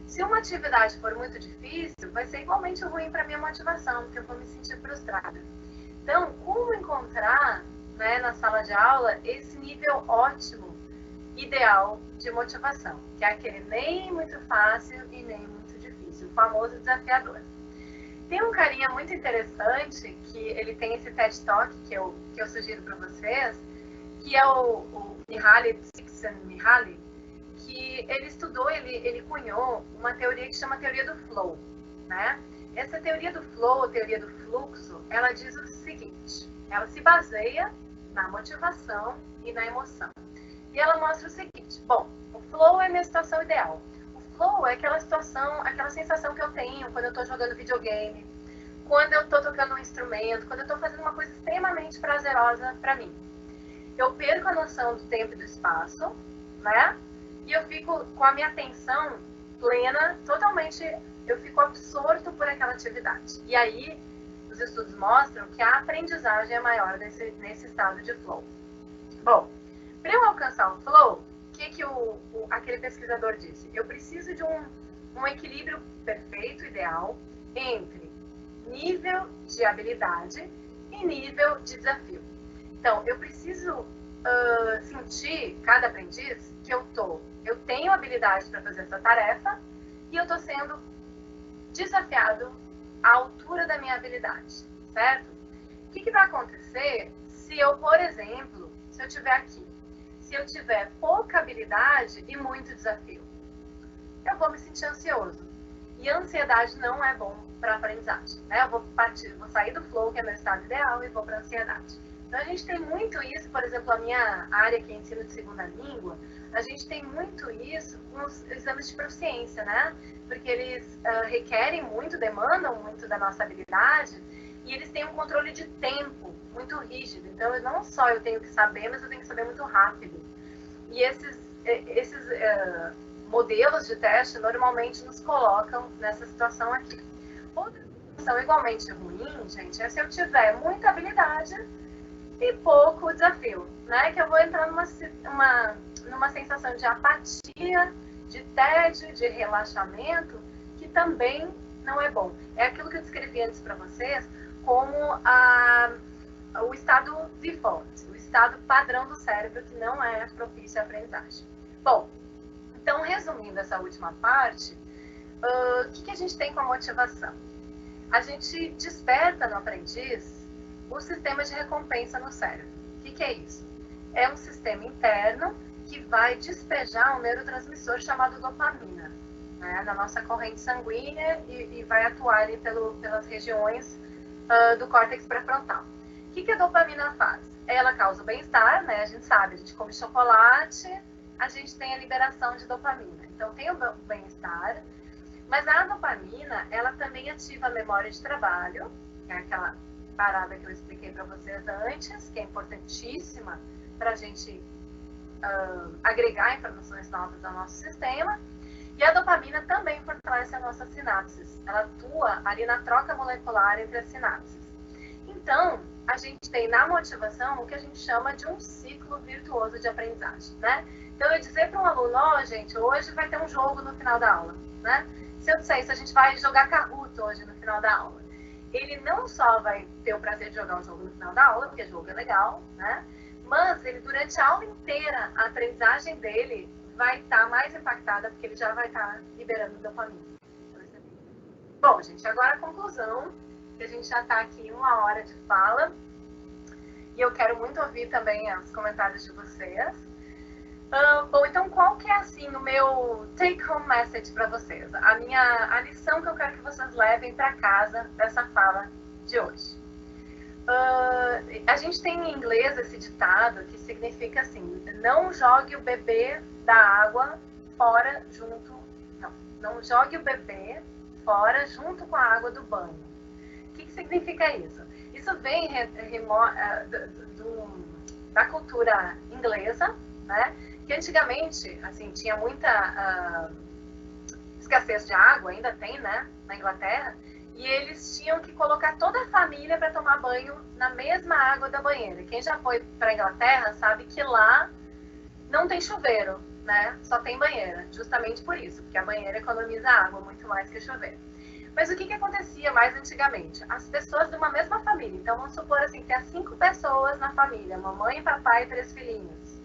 Se uma atividade for muito difícil, vai ser igualmente ruim para minha motivação, porque eu vou me sentir frustrada. Então, como encontrar, né, na sala de aula esse nível ótimo, ideal de motivação, que é aquele nem muito fácil e nem muito difícil, o famoso desafiador. Tem um carinha muito interessante, que ele tem esse TED Talk que eu sugiro para vocês, que é o Mihaly Csikszentmihalyi, que ele estudou, ele cunhou uma teoria que chama teoria do flow, né? Essa teoria do flow, teoria do fluxo, ela diz o seguinte: ela se baseia na motivação e na emoção. E ela mostra o seguinte: bom, o flow é a minha situação ideal. O flow é aquela situação, aquela sensação que eu tenho quando eu estou jogando videogame, quando eu estou tocando um instrumento, quando eu estou fazendo uma coisa extremamente prazerosa para mim. Eu perco a noção do tempo e do espaço, né? E eu fico com a minha atenção plena, totalmente, eu fico absorto por aquela atividade. E aí, os estudos mostram que a aprendizagem é maior nesse estado de flow. Bom, para eu alcançar o flow, o que aquele pesquisador disse? Eu preciso de um equilíbrio perfeito, ideal, entre nível de habilidade e nível de desafio. Então, eu preciso sentir, cada aprendiz, que eu tenho habilidade para fazer essa tarefa e eu estou sendo desafiado à altura da minha habilidade, certo? O que vai acontecer se eu, por exemplo, se eu estiver aqui, se eu tiver pouca habilidade e muito desafio? Eu vou me sentir ansioso. E a ansiedade não é bom para a aprendizagem, né? Eu vou sair do flow, que é meu estado ideal, e vou para a ansiedade. Então, a gente tem muito isso, por exemplo, a minha área, que é ensino de segunda língua, a gente tem muito isso com os exames de proficiência, né? Porque eles requerem muito, demandam muito da nossa habilidade, e eles têm um controle de tempo muito rígido. Então, não só eu tenho que saber, mas eu tenho que saber muito rápido. E esses modelos de teste normalmente nos colocam nessa situação aqui. Outra situação igualmente ruim, gente, é se eu tiver muita habilidade e pouco desafio, né? Que eu vou entrar numa sensação de apatia, de tédio, de relaxamento, que também não é bom. É aquilo que eu descrevi antes para vocês como o estado default, o estado padrão do cérebro, que não é propício à aprendizagem. Bom, então, resumindo essa última parte, o que a gente tem com a motivação? A gente desperta no aprendiz o sistema de recompensa no cérebro. O que é isso? É um sistema interno que vai despejar um neurotransmissor chamado dopamina, né, na nossa corrente sanguínea e vai atuar ali pelas regiões do córtex pré-frontal. O que a dopamina faz? Ela causa o bem-estar, né? A gente sabe, a gente come chocolate, a gente tem a liberação de dopamina. Então, tem o bem-estar, mas a dopamina, ela também ativa a memória de trabalho, que é aquela parada que eu expliquei para vocês antes, que é importantíssima para a gente agregar informações novas ao nosso sistema. E a dopamina também fortalece as nossas sinapses. Ela atua ali na troca molecular entre as sinapses. Então, a gente tem na motivação o que a gente chama de um ciclo virtuoso de aprendizagem, né? Então, eu dizer para um aluno, gente, hoje vai ter um jogo no final da aula, né? Se eu disser isso, a gente vai jogar Kahoot hoje no final da aula. Ele não só vai ter o prazer de jogar um jogo no final da aula, porque jogo é legal, né? Mas ele, durante a aula inteira, a aprendizagem dele vai estar mais impactada, porque ele já vai estar liberando dopamina. Bom, gente, agora a conclusão, que a gente já está aqui 1 hora de fala, e eu quero muito ouvir também os comentários de vocês. Bom, então qual que é, assim, o meu take-home message para vocês? A lição que eu quero que vocês levem para casa dessa fala de hoje. A gente tem em inglês esse ditado que significa assim: não jogue o bebê da água fora junto... Não jogue o bebê fora junto com a água do banho. O que significa isso? Isso vem da cultura inglesa, né? Que antigamente, assim, tinha muita escassez de água, ainda tem, né, na Inglaterra, e eles tinham que colocar toda a família para tomar banho na mesma água da banheira. Quem já foi para a Inglaterra sabe que lá não tem chuveiro, né, só tem banheira, justamente por isso, porque a banheira economiza água muito mais que o chuveiro. Mas o que acontecia mais antigamente? As pessoas de uma mesma família, então vamos supor assim, tem 5 pessoas na família, mamãe, papai e 3 filhinhos.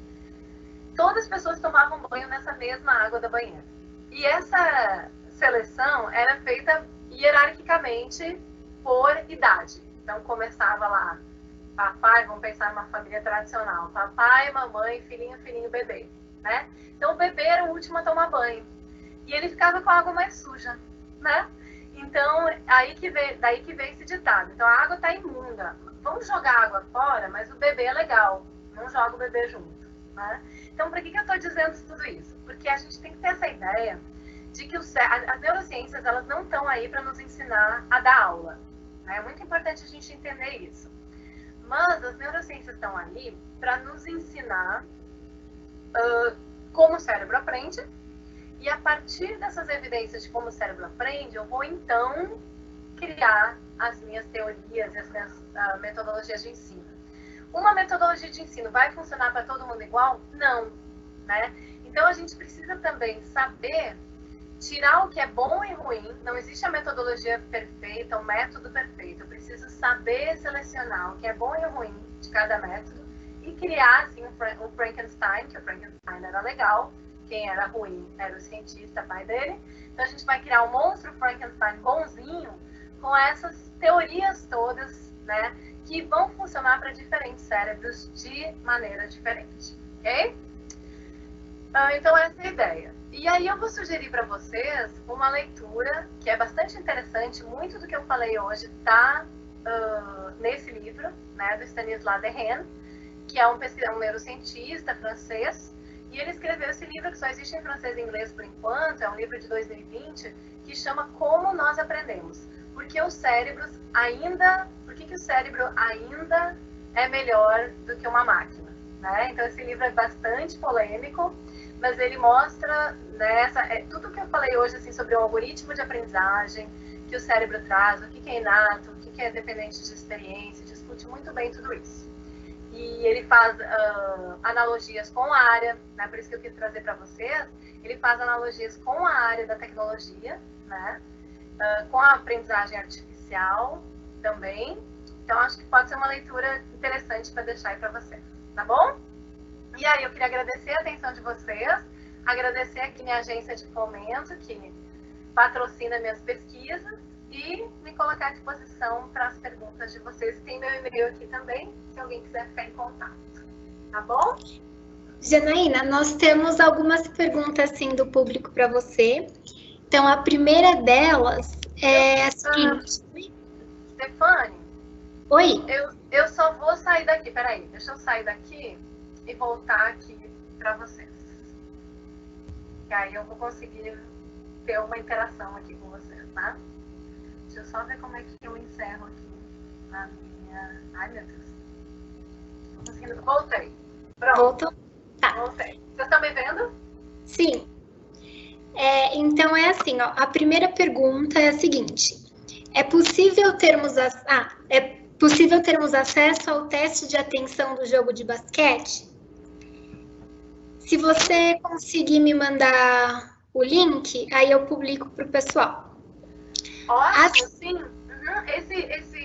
Todas as pessoas tomavam banho nessa mesma água da banheira. E essa seleção era feita hierarquicamente por idade. Então, começava lá, papai, vamos pensar numa família tradicional, papai, mamãe, filhinho, filhinho, bebê, né? Então, o bebê era o último a tomar banho. E ele ficava com a água mais suja, né? Então, daí que vem esse ditado. Então, a água está imunda. Vamos jogar a água fora, mas o bebê é legal. Não joga o bebê junto, né? Então, por que eu estou dizendo tudo isso? Porque a gente tem que ter essa ideia de que as neurociências, elas não estão aí para nos ensinar a dar aula. Né? É muito importante a gente entender isso. Mas as neurociências estão aí para nos ensinar como o cérebro aprende. E a partir dessas evidências de como o cérebro aprende, eu vou então criar as minhas teorias e as minhas metodologias de ensino. Uma metodologia de ensino vai funcionar para todo mundo igual? Não, né? Então a gente precisa também saber tirar o que é bom e ruim. Não existe a metodologia perfeita, o método perfeito. Eu preciso saber selecionar o que é bom e ruim de cada método e criar assim um Frankenstein, que o Frankenstein era legal. Quem era ruim era o cientista, pai dele. Então a gente vai criar um monstro Frankenstein bonzinho com essas teorias todas, né, que vão funcionar para diferentes cérebros de maneira diferente, ok? Então essa é a ideia. E aí eu vou sugerir para vocês uma leitura que é bastante interessante. Muito do que eu falei hoje está nesse livro, né, do Stanislas Dehaene, que é um neurocientista francês. E ele escreveu esse livro, que só existe em francês e inglês por enquanto, é um livro de 2020, que chama Como Nós Aprendemos. Por que o cérebro ainda é melhor do que uma máquina, né? Então esse livro é bastante polêmico, mas ele mostra, né, tudo que eu falei hoje assim, sobre o algoritmo de aprendizagem que o cérebro traz, o que é inato, o que é dependente de experiência, discute muito bem tudo isso. E ele faz analogias com a área, né? Por isso que eu quis trazer para vocês. Ele faz analogias com a área da tecnologia, né? Com a aprendizagem artificial também. Então, acho que pode ser uma leitura interessante para deixar aí para vocês, tá bom? E aí, eu queria agradecer a atenção de vocês, agradecer aqui minha agência de fomento, que patrocina minhas pesquisas, e me colocar à disposição para as perguntas de vocês. Tem meu e-mail aqui também, se alguém quiser ficar em contato. Tá bom? Janaína, nós temos algumas perguntas assim do público para você. Então, a primeira delas é a seguinte. Stefane? Oi? Eu só vou sair daqui. Peraí, deixa eu sair daqui e voltar aqui para vocês. E aí eu vou conseguir ter uma interação aqui com vocês, tá? Deixa eu só ver como é que eu encerro aqui na minha... Ai, meu Deus. Não conseguindo... Voltei. Pronto. Voltou? Tá. Voltei. Vocês estão me vendo? Sim. Então, é assim, ó. A primeira pergunta é a seguinte. É possível termos acesso ao teste de atenção do jogo de basquete? Se você conseguir me mandar o link, aí eu publico para o pessoal. Ótimo, sim.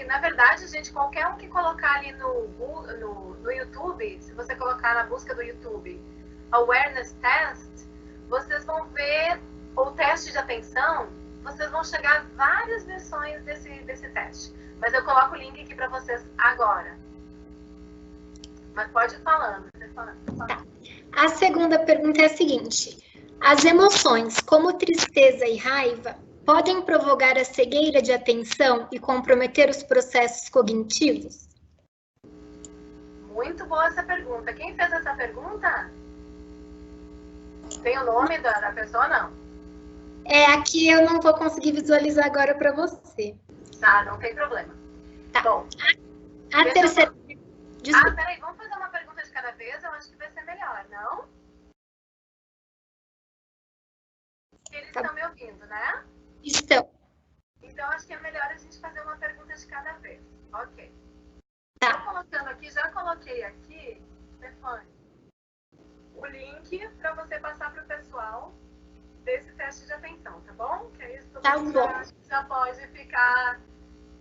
Na verdade, gente, qualquer um que colocar ali no YouTube, se você colocar na busca do YouTube Awareness Test, vocês vão ver o teste de atenção, vocês vão chegar a várias versões desse teste. Mas eu coloco o link aqui para vocês agora. Mas pode ir falando. Tá. A segunda pergunta é a seguinte. As emoções, como tristeza e raiva, podem provocar a cegueira de atenção e comprometer os processos cognitivos? Muito boa essa pergunta. Quem fez essa pergunta? Tem o nome da pessoa, não? Aqui eu não vou conseguir visualizar agora para você. Tá, não tem problema. Tá. Bom, a terceira... Desculpa. Peraí, vamos fazer uma pergunta de cada vez? Eu acho que vai ser melhor, não? Eles estão me ouvindo, né? Estão. Então, acho que é melhor a gente fazer uma pergunta de cada vez. Ok. Tá. Tô colocando aqui, já coloquei aqui, Stefane, o link para você passar para o pessoal desse teste de atenção, tá bom? Que é isso que tá bom. Já pode ficar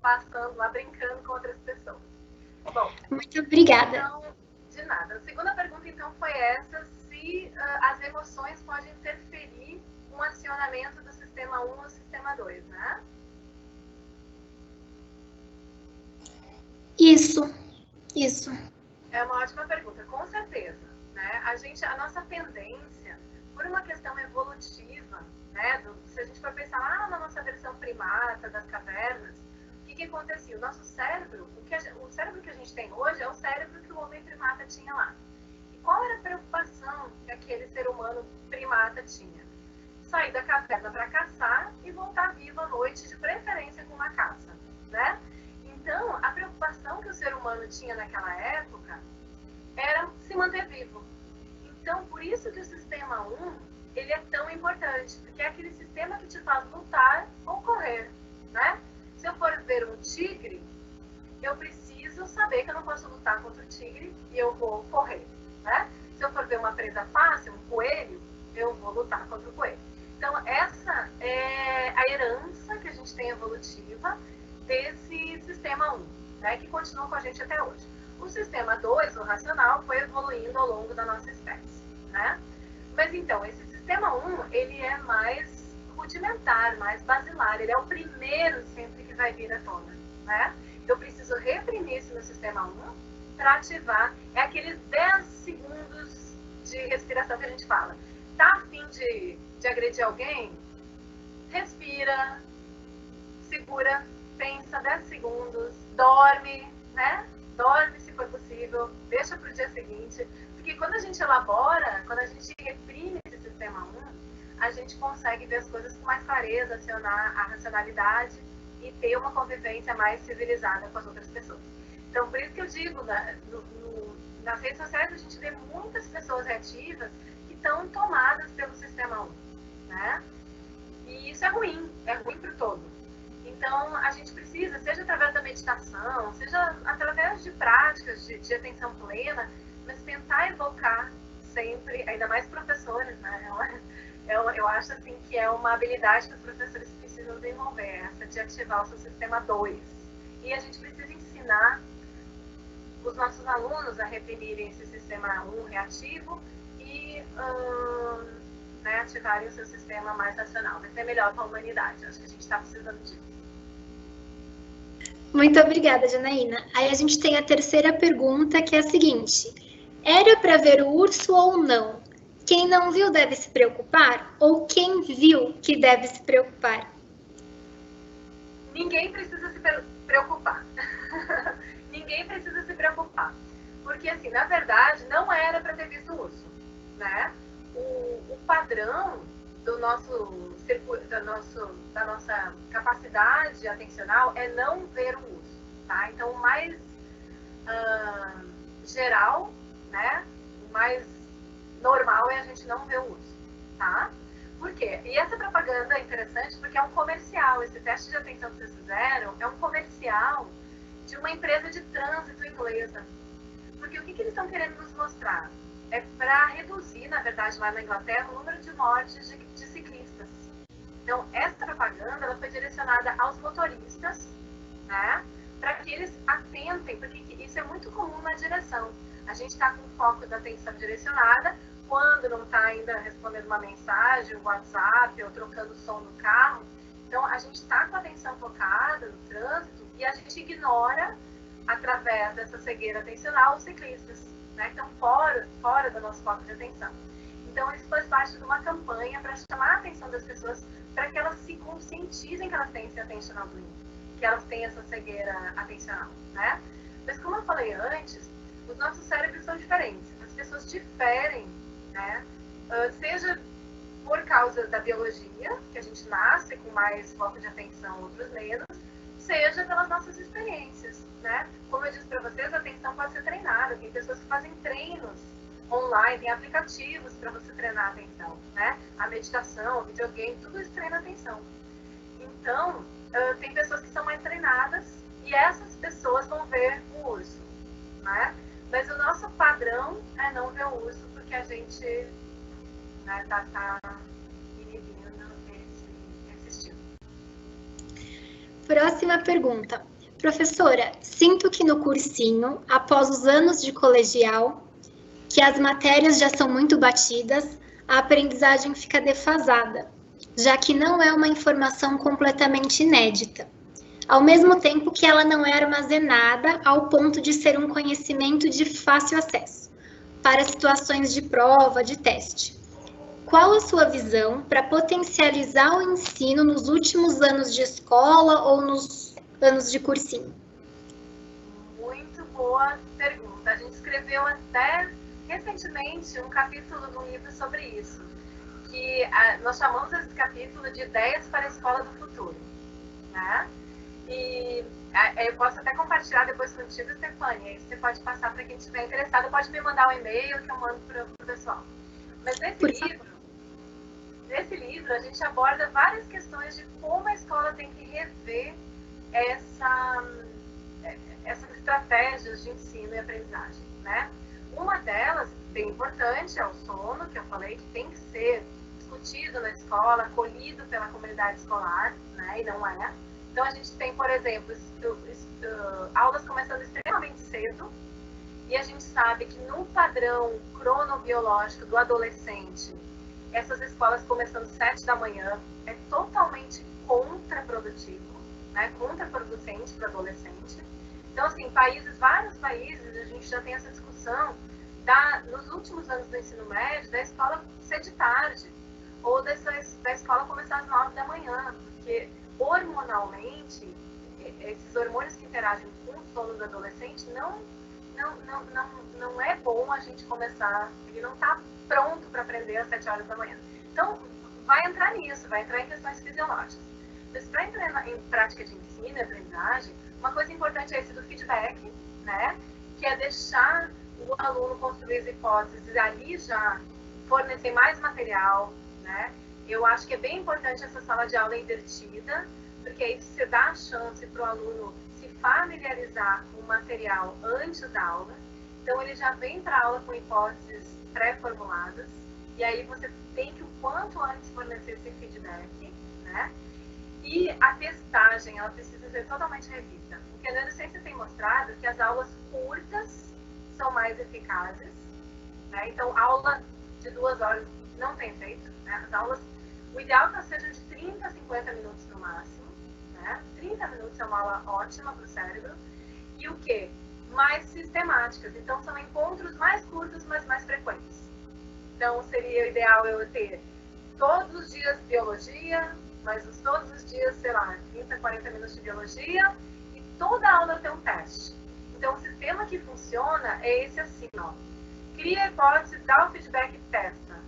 passando lá, brincando com outras pessoas. Bom, muito obrigada. Então, de nada. A segunda pergunta, então, foi essa, se as emoções podem interferir no acionamento do sistema 1 ou sistema 2, né? Isso. É uma ótima pergunta, com certeza. Né? A nossa tendência, por uma questão evolutiva, né? Se a gente for pensar lá na nossa versão primata das cavernas, o que acontecia? O nosso cérebro, o cérebro que a gente tem hoje é o cérebro que o homem primata tinha lá. E qual era a preocupação que aquele ser humano primata tinha? Sair da caverna para caçar e voltar vivo à noite, de preferência com uma caça, né? Então, a preocupação que o ser humano tinha naquela época era se manter vivo. Então, por isso que o sistema 1, ele é tão importante, porque é aquele sistema que te faz lutar ou correr, né? Se eu for ver um tigre, eu preciso saber que eu não posso lutar contra o tigre e eu vou correr, né? Se eu for ver uma presa fácil, um coelho, eu vou lutar contra o coelho. Então, essa é a herança que a gente tem evolutiva desse sistema 1, né, que continua com a gente até hoje. O sistema 2, o racional, foi evoluindo ao longo da nossa espécie, né? Mas então, esse sistema 1, ele é mais rudimentar, mais basilar, ele é o primeiro sempre que vai vir à tona, né? Eu preciso reprimir esse meu sistema 1 para ativar, é aqueles 10 segundos de respiração que a gente fala. Tá a fim de agredir alguém? Respira, segura, pensa 10 segundos, dorme, né? Dorme se for possível, deixa para o dia seguinte. Porque quando a gente elabora, quando a gente reprime esse sistema 1, a gente consegue ver as coisas com mais clareza, acionar a racionalidade e ter uma convivência mais civilizada com as outras pessoas. Então, por isso que eu digo, nas redes sociais a gente vê muitas pessoas reativas que estão tomadas pelo sistema 1, né? E isso é ruim para o todo. Então, a gente precisa, seja através da meditação, seja através de práticas de atenção plena, mas tentar evocar sempre, ainda mais professores, né? Eu acho assim que é uma habilidade que os professores precisam desenvolver, essa de ativar o seu sistema 2. E a gente precisa ensinar os nossos alunos a reprimirem esse sistema 1 reativo e né, ativarem o seu sistema mais racional. Vai ser melhor para a humanidade. Acho que a gente está precisando disso. Muito obrigada, Janaína. Aí a gente tem a terceira pergunta, que é a seguinte: era para ver o urso ou não? Quem não viu deve se preocupar? Ou quem viu que deve se preocupar? Ninguém precisa se preocupar. Ninguém precisa se preocupar. Porque, assim, na verdade, não era para ter visto o urso, né? O padrão do nosso circuito, da nossa capacidade atencional é não ver o urso, tá? Então, o mais geral, né? O mais normal é a gente não ver o urso, tá? Por quê? E essa propaganda é interessante porque é um comercial. Esse teste de atenção que vocês fizeram é um comercial de uma empresa de trânsito inglesa. Porque o que eles estão querendo nos mostrar? É para reduzir, na verdade, lá na Inglaterra, o número de mortes de ciclistas. Então, essa propaganda ela foi direcionada aos motoristas, né? Para que eles atentem, porque isso é muito comum na direção. A gente está com o foco da atenção direcionada quando não está ainda respondendo uma mensagem, um WhatsApp, ou trocando som no carro. Então, a gente está com a atenção focada no trânsito e a gente ignora, através dessa cegueira atencional, os ciclistas, né, que estão fora do nosso foco de atenção. Então, isso faz parte de uma campanha para chamar a atenção das pessoas para que elas se conscientizem que elas têm esse attentional blink, que elas têm essa cegueira atencional, né? Mas, como eu falei antes, os nossos cérebros são diferentes. As pessoas diferem, né? Seja por causa da biologia, que a gente nasce com mais foco de atenção, outros menos, seja pelas nossas experiências, né? Como eu disse para vocês, a atenção pode ser treinada. Tem pessoas que fazem treinos online, tem aplicativos para você treinar a atenção, né? A meditação, o videogame, tudo isso treina a atenção. Então, tem pessoas que são mais treinadas e essas pessoas vão ver o urso, né? Mas o nosso padrão é não ver o urso porque a gente, né, tá inibindo esse estímulo. Próxima pergunta. Professora, sinto que no cursinho, após os anos de colegial, que as matérias já são muito batidas, a aprendizagem fica defasada, já que não é uma informação completamente inédita. ao mesmo tempo que ela não é armazenada ao ponto de ser um conhecimento de fácil acesso para situações de prova, de teste. Qual a sua visão para potencializar o ensino nos últimos anos de escola ou nos anos de cursinho? Muito boa pergunta. A gente escreveu até recentemente um capítulo de um livro sobre isso, que nós chamamos esse capítulo de Ideias para a Escola do Futuro, né? E eu posso até compartilhar depois contigo, Stefania, aí você pode passar para quem estiver interessado, pode me mandar um e-mail que eu mando para o pessoal. Mas nesse livro a gente aborda várias questões de como a escola tem que rever essas estratégias de ensino e aprendizagem, né? Uma delas, bem importante, é o sono, que eu falei que tem que ser discutido na escola, acolhido pela comunidade escolar, né? E não é. Então, a gente tem, por exemplo, aulas começando extremamente cedo, e a gente sabe que no padrão cronobiológico do adolescente, essas escolas começando 7 da manhã é totalmente contraprodutivo, né? Contraproducente para o adolescente. Então, assim, vários países, a gente já tem essa discussão nos últimos anos do ensino médio, da escola ser de tarde, ou da escola começar às 9 da manhã, porque hormonalmente, esses hormônios que interagem com o sono do adolescente, não é bom a gente começar, ele não está pronto para aprender às 7 horas da manhã. Então, vai entrar nisso, vai entrar em questões fisiológicas. Mas para entrar em prática de ensino e aprendizagem, uma coisa importante é esse do feedback, né? Que é deixar o aluno construir as hipóteses e ali já fornecer mais material, né? Eu acho que é bem importante essa sala de aula invertida, porque aí você dá a chance para o aluno se familiarizar com o material antes da aula. Então, ele já vem para a aula com hipóteses pré-formuladas, e aí você tem que, o quanto antes, fornecer esse feedback, né? E a testagem, ela precisa ser totalmente revista. Porque a neurociência tem mostrado que as aulas curtas são mais eficazes, né? Então, aula de 2 horas não tem efeito, né? As aulas, o ideal é que elas sejam de 30 a 50 minutos no máximo, né? 30 minutos é uma aula ótima para o cérebro. E o quê? Mais sistemáticas. Então, são encontros mais curtos, mas mais frequentes. Então, seria o ideal eu ter todos os dias biologia, mas todos os dias, sei lá, 30, 40 minutos de biologia, e toda aula tem um teste. Então, o sistema que funciona é esse assim, ó. Cria a hipótese, dá o feedback e testa.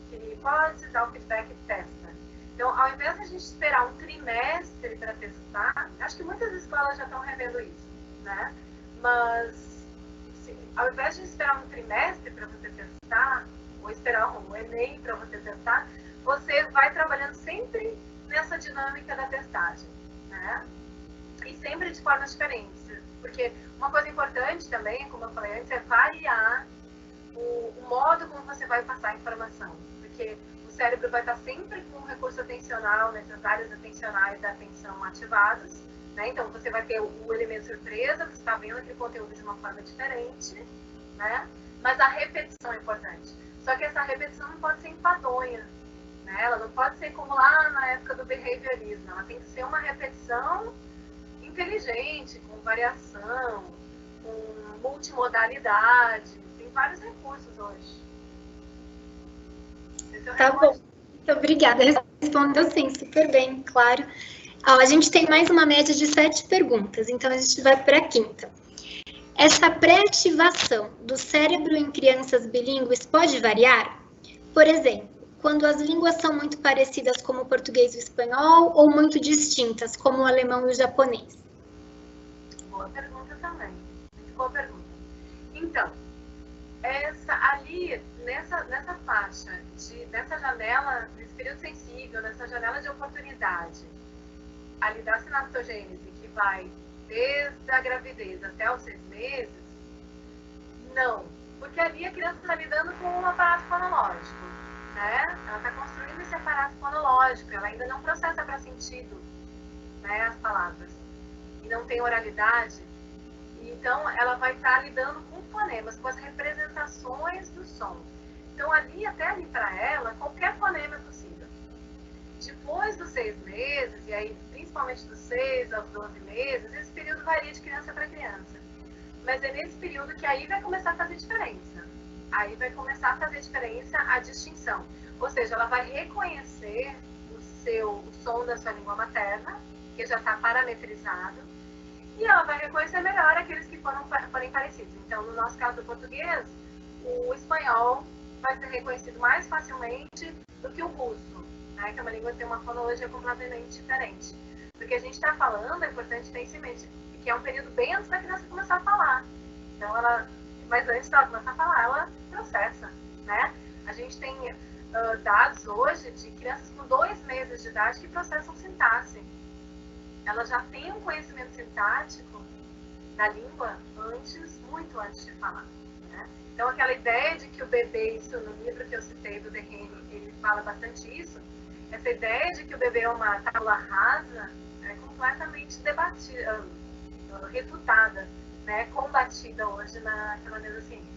Cria a hipótese, dá o feedback e testa. Então, ao invés de a gente esperar um trimestre para testar, acho que muitas escolas já estão revendo isso, né? Mas, ao invés de esperar um trimestre para você testar, ou esperar um Enem para você testar, você vai trabalhando sempre nessa dinâmica da testagem, né? E sempre de formas diferentes. Porque uma coisa importante também, como eu falei antes, é variar o modo como você vai passar a informação. Porque o cérebro vai estar sempre com o recurso atencional, nessas áreas atencionais da atenção ativadas, né? Então, você vai ter o elemento surpresa, você está vendo aquele conteúdo de uma forma diferente, né? Mas a repetição é importante. Só que essa repetição não pode ser enfadonha, né? Ela não pode ser como lá na época do behaviorismo. Ela tem que ser uma repetição inteligente, com variação, com multimodalidade. Tem vários recursos hoje. Tá bom. Muito obrigada. Respondeu sim, super bem, claro. Ó, a gente tem mais uma média de 7 perguntas, então a gente vai para a quinta. Essa pré-ativação do cérebro em crianças bilíngues pode variar? Por exemplo, quando as línguas são muito parecidas como o português e o espanhol, ou muito distintas, como o alemão e o japonês? Boa pergunta também. Muito boa pergunta. Então, nessa faixa, nessa janela, nesse período sensível, nessa janela de oportunidade, ali da sinaptogênese, que vai desde a gravidez até os 6 meses, não. Porque ali a criança está lidando com um aparato fonológico, né? Ela está construindo esse aparato fonológico, ela ainda não processa para sentido, né, as palavras. E não tem oralidade. Então, ela vai estar lidando com fonemas, com as representações do som. Então, até ali para ela, qualquer fonema é possível. Depois dos 6 meses, e aí principalmente dos 6 aos 12 meses, esse período varia de criança para criança. Mas é nesse período que aí vai começar a fazer diferença. Aí vai começar a fazer diferença a distinção. Ou seja, ela vai reconhecer o som da sua língua materna, que já está parametrizado, e ela vai reconhecer melhor aqueles que forem parecidos. Então, no nosso caso do português, o espanhol vai ser reconhecido mais facilmente do que o russo, né? Que é uma língua que tem uma fonologia completamente diferente. Porque a gente está falando, é importante ter isso em mente, que é um período bem antes da criança começar a falar. Então, mas antes dela começar a falar, ela processa, né? A gente tem dados hoje de crianças com 2 meses de idade que processam sintaxe. Ela já tem um conhecimento sintático da língua muito antes de falar, né? Então, aquela ideia de que o bebê, isso no livro que eu citei do Derrame, ele fala bastante isso, essa ideia de que o bebê é uma tábula rasa é completamente debatida, refutada, né? Combatida hoje pela neurociência.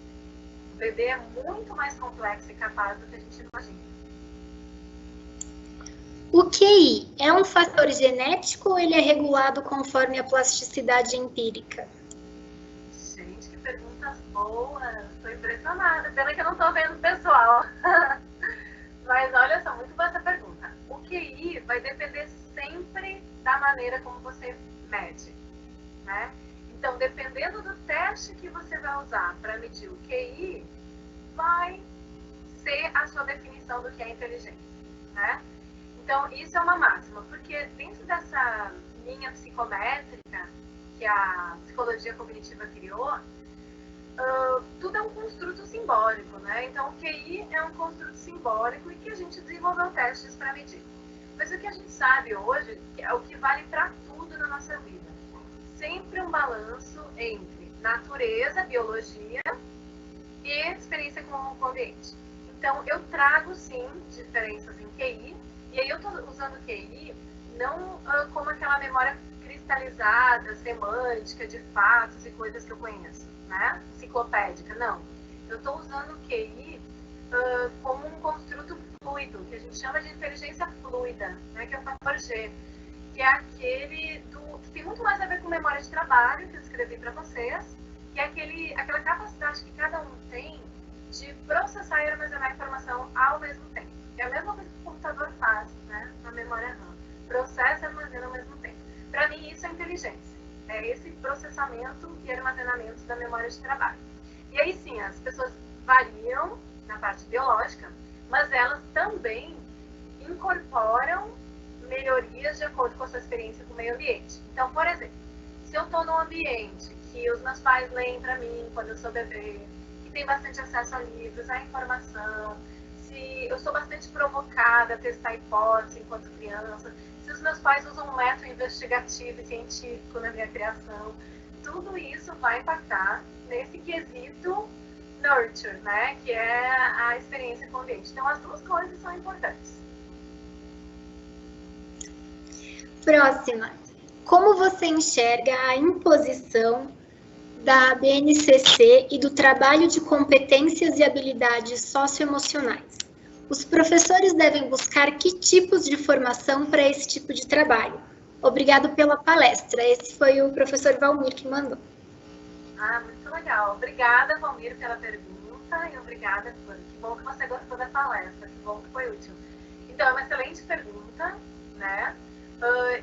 O bebê é muito mais complexo e capaz do que a gente imagina. O QI é um fator genético ou ele é regulado conforme a plasticidade empírica? Gente, que perguntas boas! Estou impressionada. Pena que eu não estou vendo o pessoal. Mas olha só, muito boa essa pergunta. O QI vai depender sempre da maneira como você mede, né? Então, dependendo do teste que você vai usar para medir o QI, vai ser a sua definição do que é inteligência, né? Então, isso é uma máxima, porque dentro dessa linha psicométrica que a psicologia cognitiva criou, tudo é um construto simbólico, né? Então, o QI é um construto simbólico e que a gente desenvolveu testes para medir. Mas o que a gente sabe hoje é o que vale para tudo na nossa vida. Sempre um balanço entre natureza, biologia e experiência com o ambiente. Então, eu trago, sim, diferenças em QI, e aí eu estou usando o QI não como aquela memória cristalizada, semântica, de fatos e coisas que eu conheço, né? Enciclopédica, não. Eu estou usando o QI como um construto fluido, que a gente chama de inteligência fluida, né? Que é o fator G, que é aquele que tem muito mais a ver com memória de trabalho, que eu escrevi para vocês, que é aquela capacidade que cada um tem de processar e armazenar informação ao mesmo tempo. É a mesma coisa que o computador faz, né, na memória RAM. Processa e armazena ao mesmo tempo. Para mim, isso é inteligência. É esse processamento e armazenamento da memória de trabalho. E aí, sim, as pessoas variam na parte biológica, mas elas também incorporam melhorias de acordo com a sua experiência com o meio ambiente. Então, por exemplo, se eu estou num ambiente que os meus pais leem para mim quando eu sou bebê, que tem bastante acesso a livros, a informação, se eu sou bastante provocada a testar hipótese enquanto criança, se os meus pais usam um método investigativo e científico na minha criação, tudo isso vai impactar nesse quesito nurture, né, que é a experiência com o ambiente. Então, as duas coisas são importantes. Próxima. Como você enxerga a imposição da BNCC e do trabalho de competências e habilidades socioemocionais? Os professores devem buscar que tipos de formação para esse tipo de trabalho? Obrigado pela palestra. Esse foi o professor Valmir que mandou. Ah, muito legal. Obrigada, Valmir, pela pergunta e obrigada por... Que bom que você gostou da palestra, que bom que foi útil. Então, é uma excelente pergunta, né?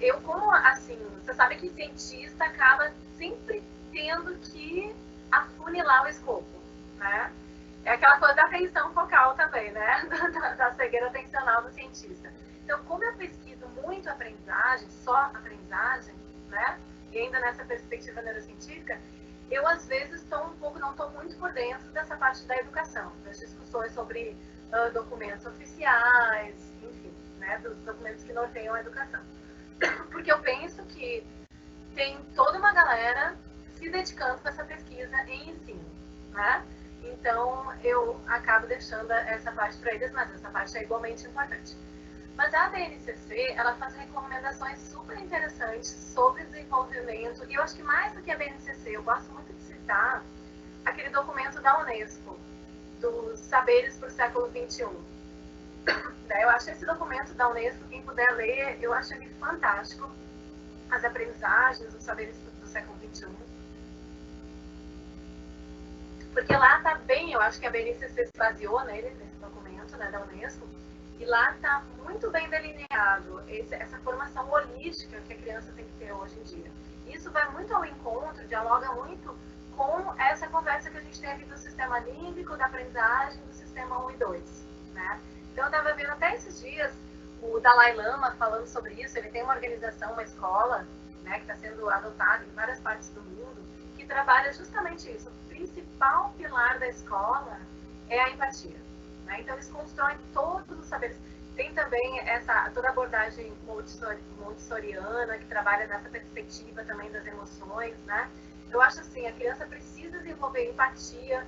Eu, como, assim, você sabe que cientista acaba sempre tendo que afunilar o escopo, né? É aquela coisa da atenção focal também, né? Da cegueira atencional do cientista. Então, como eu pesquiso muito aprendizagem, só aprendizagem, né? E ainda nessa perspectiva neurocientífica, eu, às vezes, não estou muito por dentro dessa parte da educação, das discussões sobre documentos oficiais, enfim, né? Dos documentos que norteiam a educação. Porque eu penso que tem toda uma galera se dedicando para essa pesquisa em ensino, né? Então, eu acabo deixando essa parte para eles, mas essa parte é igualmente importante. Mas a BNCC, ela faz recomendações super interessantes sobre desenvolvimento, e eu acho que mais do que a BNCC, eu gosto muito de citar aquele documento da Unesco, dos Saberes para o Século XXI, Eu acho esse documento da Unesco, quem puder ler, eu acho ele fantástico. As aprendizagens, os saberes do século XXI. Porque lá está bem, eu acho que a BNCC se baseou nele, nesse documento, né, da Unesco, e lá está muito bem delineado essa formação holística que a criança tem que ter hoje em dia. Isso vai muito ao encontro, dialoga muito com essa conversa que a gente tem aqui do sistema límbico, da aprendizagem, do sistema 1 e 2. Né? Então, eu estava vendo até esses dias o Dalai Lama falando sobre isso. Ele tem uma organização, uma escola, né, que está sendo adotada em várias partes do mundo, que trabalha justamente isso. O principal pilar da escola é a empatia. Né? Então, eles constroem todos os saberes. Tem também toda a abordagem montessoriana, que trabalha nessa perspectiva também das emoções. Né? Eu acho assim, a criança precisa desenvolver empatia,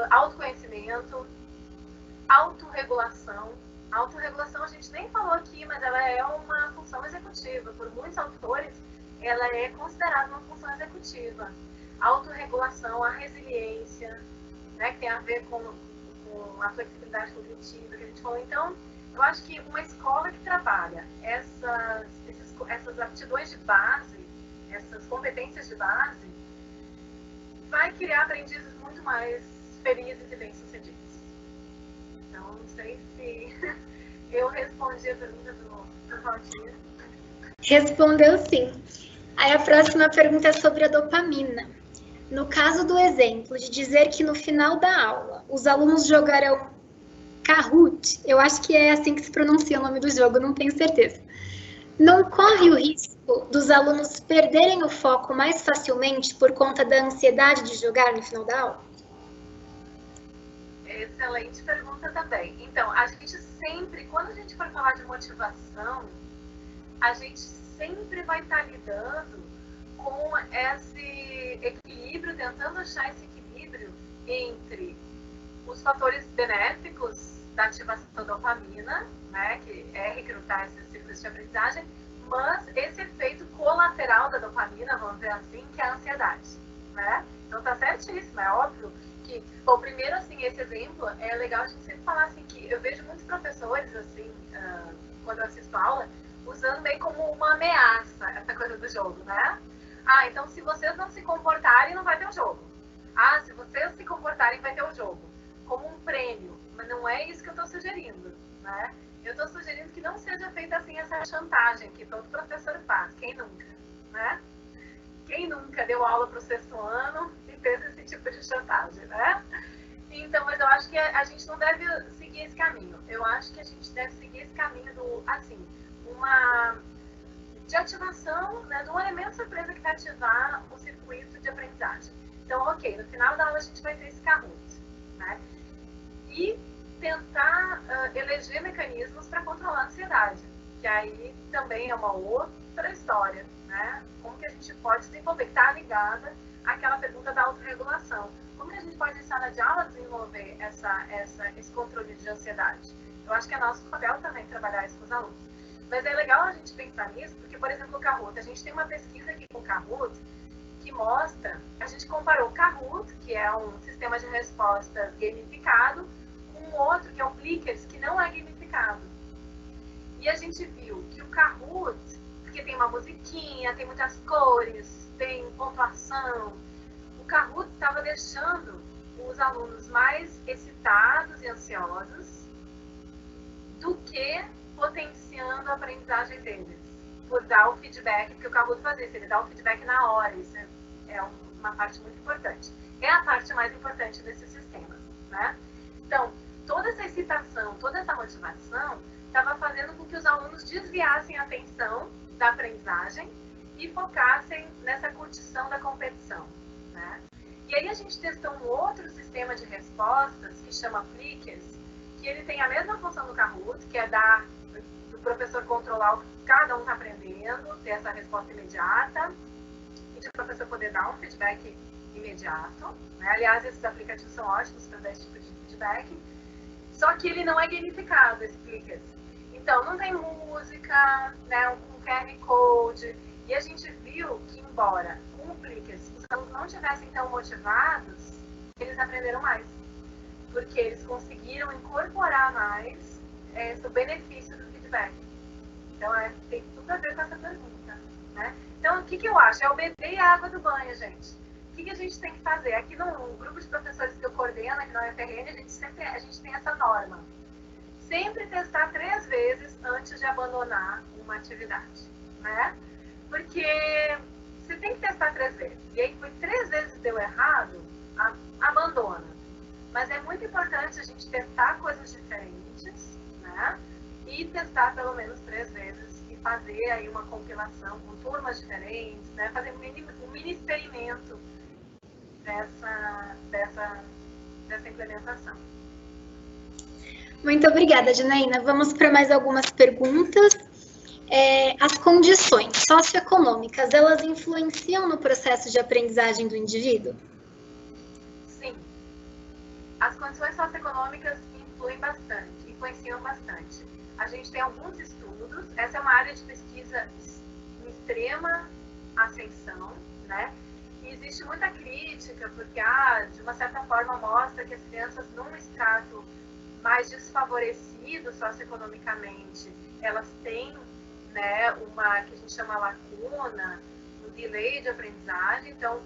autoconhecimento, autorregulação. A autorregulação a gente nem falou aqui, mas ela é uma função executiva. Por muitos autores, ela é considerada uma função executiva. A autorregulação, a resiliência, né, que tem a ver com a flexibilidade cognitiva que a gente falou. Então, eu acho que uma escola que trabalha essas aptidões de base, essas competências de base, vai criar aprendizes muito mais felizes e bem-sucedidos. Então, não sei se eu respondi a pergunta do Claudinha. Respondeu sim. Aí a próxima pergunta é sobre a dopamina. No caso do exemplo de dizer que no final da aula os alunos jogarão Kahoot, eu acho que é assim que se pronuncia o nome do jogo, não tenho certeza. Não corre o risco dos alunos perderem o foco mais facilmente por conta da ansiedade de jogar no final da aula? Excelente pergunta também. Então, a gente sempre, quando a gente for falar de motivação, a gente sempre vai estar lidando com esse equilíbrio, tentando achar esse equilíbrio entre os fatores benéficos da ativação da dopamina, né, que é recrutar esses ciclos de aprendizagem, mas esse efeito colateral da dopamina, vamos dizer assim, que é a ansiedade, né? Então tá certíssimo, é óbvio que, bom, primeiro, assim, esse exemplo, é legal a gente sempre falar assim, que eu vejo muitos professores, assim, quando eu assisto aula, usando meio como uma ameaça essa coisa do jogo, né? Ah, então se vocês não se comportarem, não vai ter o jogo. Ah, se vocês se comportarem, vai ter o jogo. Como um prêmio. Mas não é isso que eu estou sugerindo, né? Eu estou sugerindo que não seja feita assim essa chantagem que todo professor faz. Quem nunca, né? Quem nunca deu aula para o 6º ano e fez esse tipo de chantagem, né? Então, mas eu acho que a gente não deve seguir esse caminho. Eu acho que a gente deve seguir esse caminho do, assim, de ativação, né, de um elemento surpresa que vai ativar o circuito de aprendizagem. Então, ok, no final da aula a gente vai ter esse Kahoot, né? E tentar eleger mecanismos para controlar a ansiedade, que aí também é uma outra história, né? Como que a gente pode desenvolver, que está ligada àquela pergunta da autorregulação. Como que a gente pode, em sala de aula, desenvolver esse controle de ansiedade? Eu acho que é nosso papel também trabalhar isso com os alunos. Mas é legal a gente pensar nisso, porque, por exemplo, o Kahoot, a gente tem uma pesquisa aqui com o Kahoot que mostra, a gente comparou o Kahoot, que é um sistema de respostas gamificado, com um outro, que é o Plickers, que não é gamificado. E a gente viu que o Kahoot, porque tem uma musiquinha, tem muitas cores, tem pontuação, o Kahoot estava deixando os alunos mais excitados e ansiosos do que potenciando a aprendizagem deles, por dar o feedback, porque o Kahoot faz isso, ele dá o feedback na hora, isso é uma parte muito importante. É a parte mais importante desses sistemas, né? Então, toda essa excitação, toda essa motivação estava fazendo com que os alunos desviassem a atenção da aprendizagem e focassem nessa curtição da competição, né? E aí a gente testou um outro sistema de respostas que chama Plickers, que ele tem a mesma função do Kahoot, que é dar do professor controlar o que cada um está aprendendo, ter essa resposta imediata, e de o professor poder dar um feedback imediato, né? Aliás, esses aplicativos são ótimos para dar esse tipo de feedback, só que ele não é gamificado, esse Plickers. Então, não tem música, né, um QR Code, e a gente viu que, embora com o Plickers os alunos não estivessem tão motivados, eles aprenderam mais, porque eles conseguiram incorporar mais benefício do feedback. Então, tem tudo a ver com essa pergunta, né? Então, o que eu acho? É o bebê e a água do banho, gente. O que a gente tem que fazer? Aqui no grupo de professores que eu coordeno, aqui na UFRN, a gente tem essa norma. Sempre testar 3 vezes antes de abandonar uma atividade, né? Porque você tem que testar 3 vezes. E aí, por 3 vezes deu errado, abandona. Mas é muito importante a gente testar coisas diferentes, né? E testar pelo menos 3 vezes e fazer aí uma compilação com turmas diferentes, né? Fazer um mini experimento dessa implementação. Muito obrigada, Janaína. Vamos para mais algumas perguntas. As condições socioeconômicas, elas influenciam no processo de aprendizagem do indivíduo? Sim. As condições socioeconômicas influenciam bastante. A gente tem alguns estudos, essa é uma área de pesquisa em extrema ascensão, né? E existe muita crítica, porque, de uma certa forma, mostra que as crianças num estrato mais desfavorecido socioeconomicamente, elas têm, né, uma que a gente chama lacuna, um delay de aprendizagem. Então,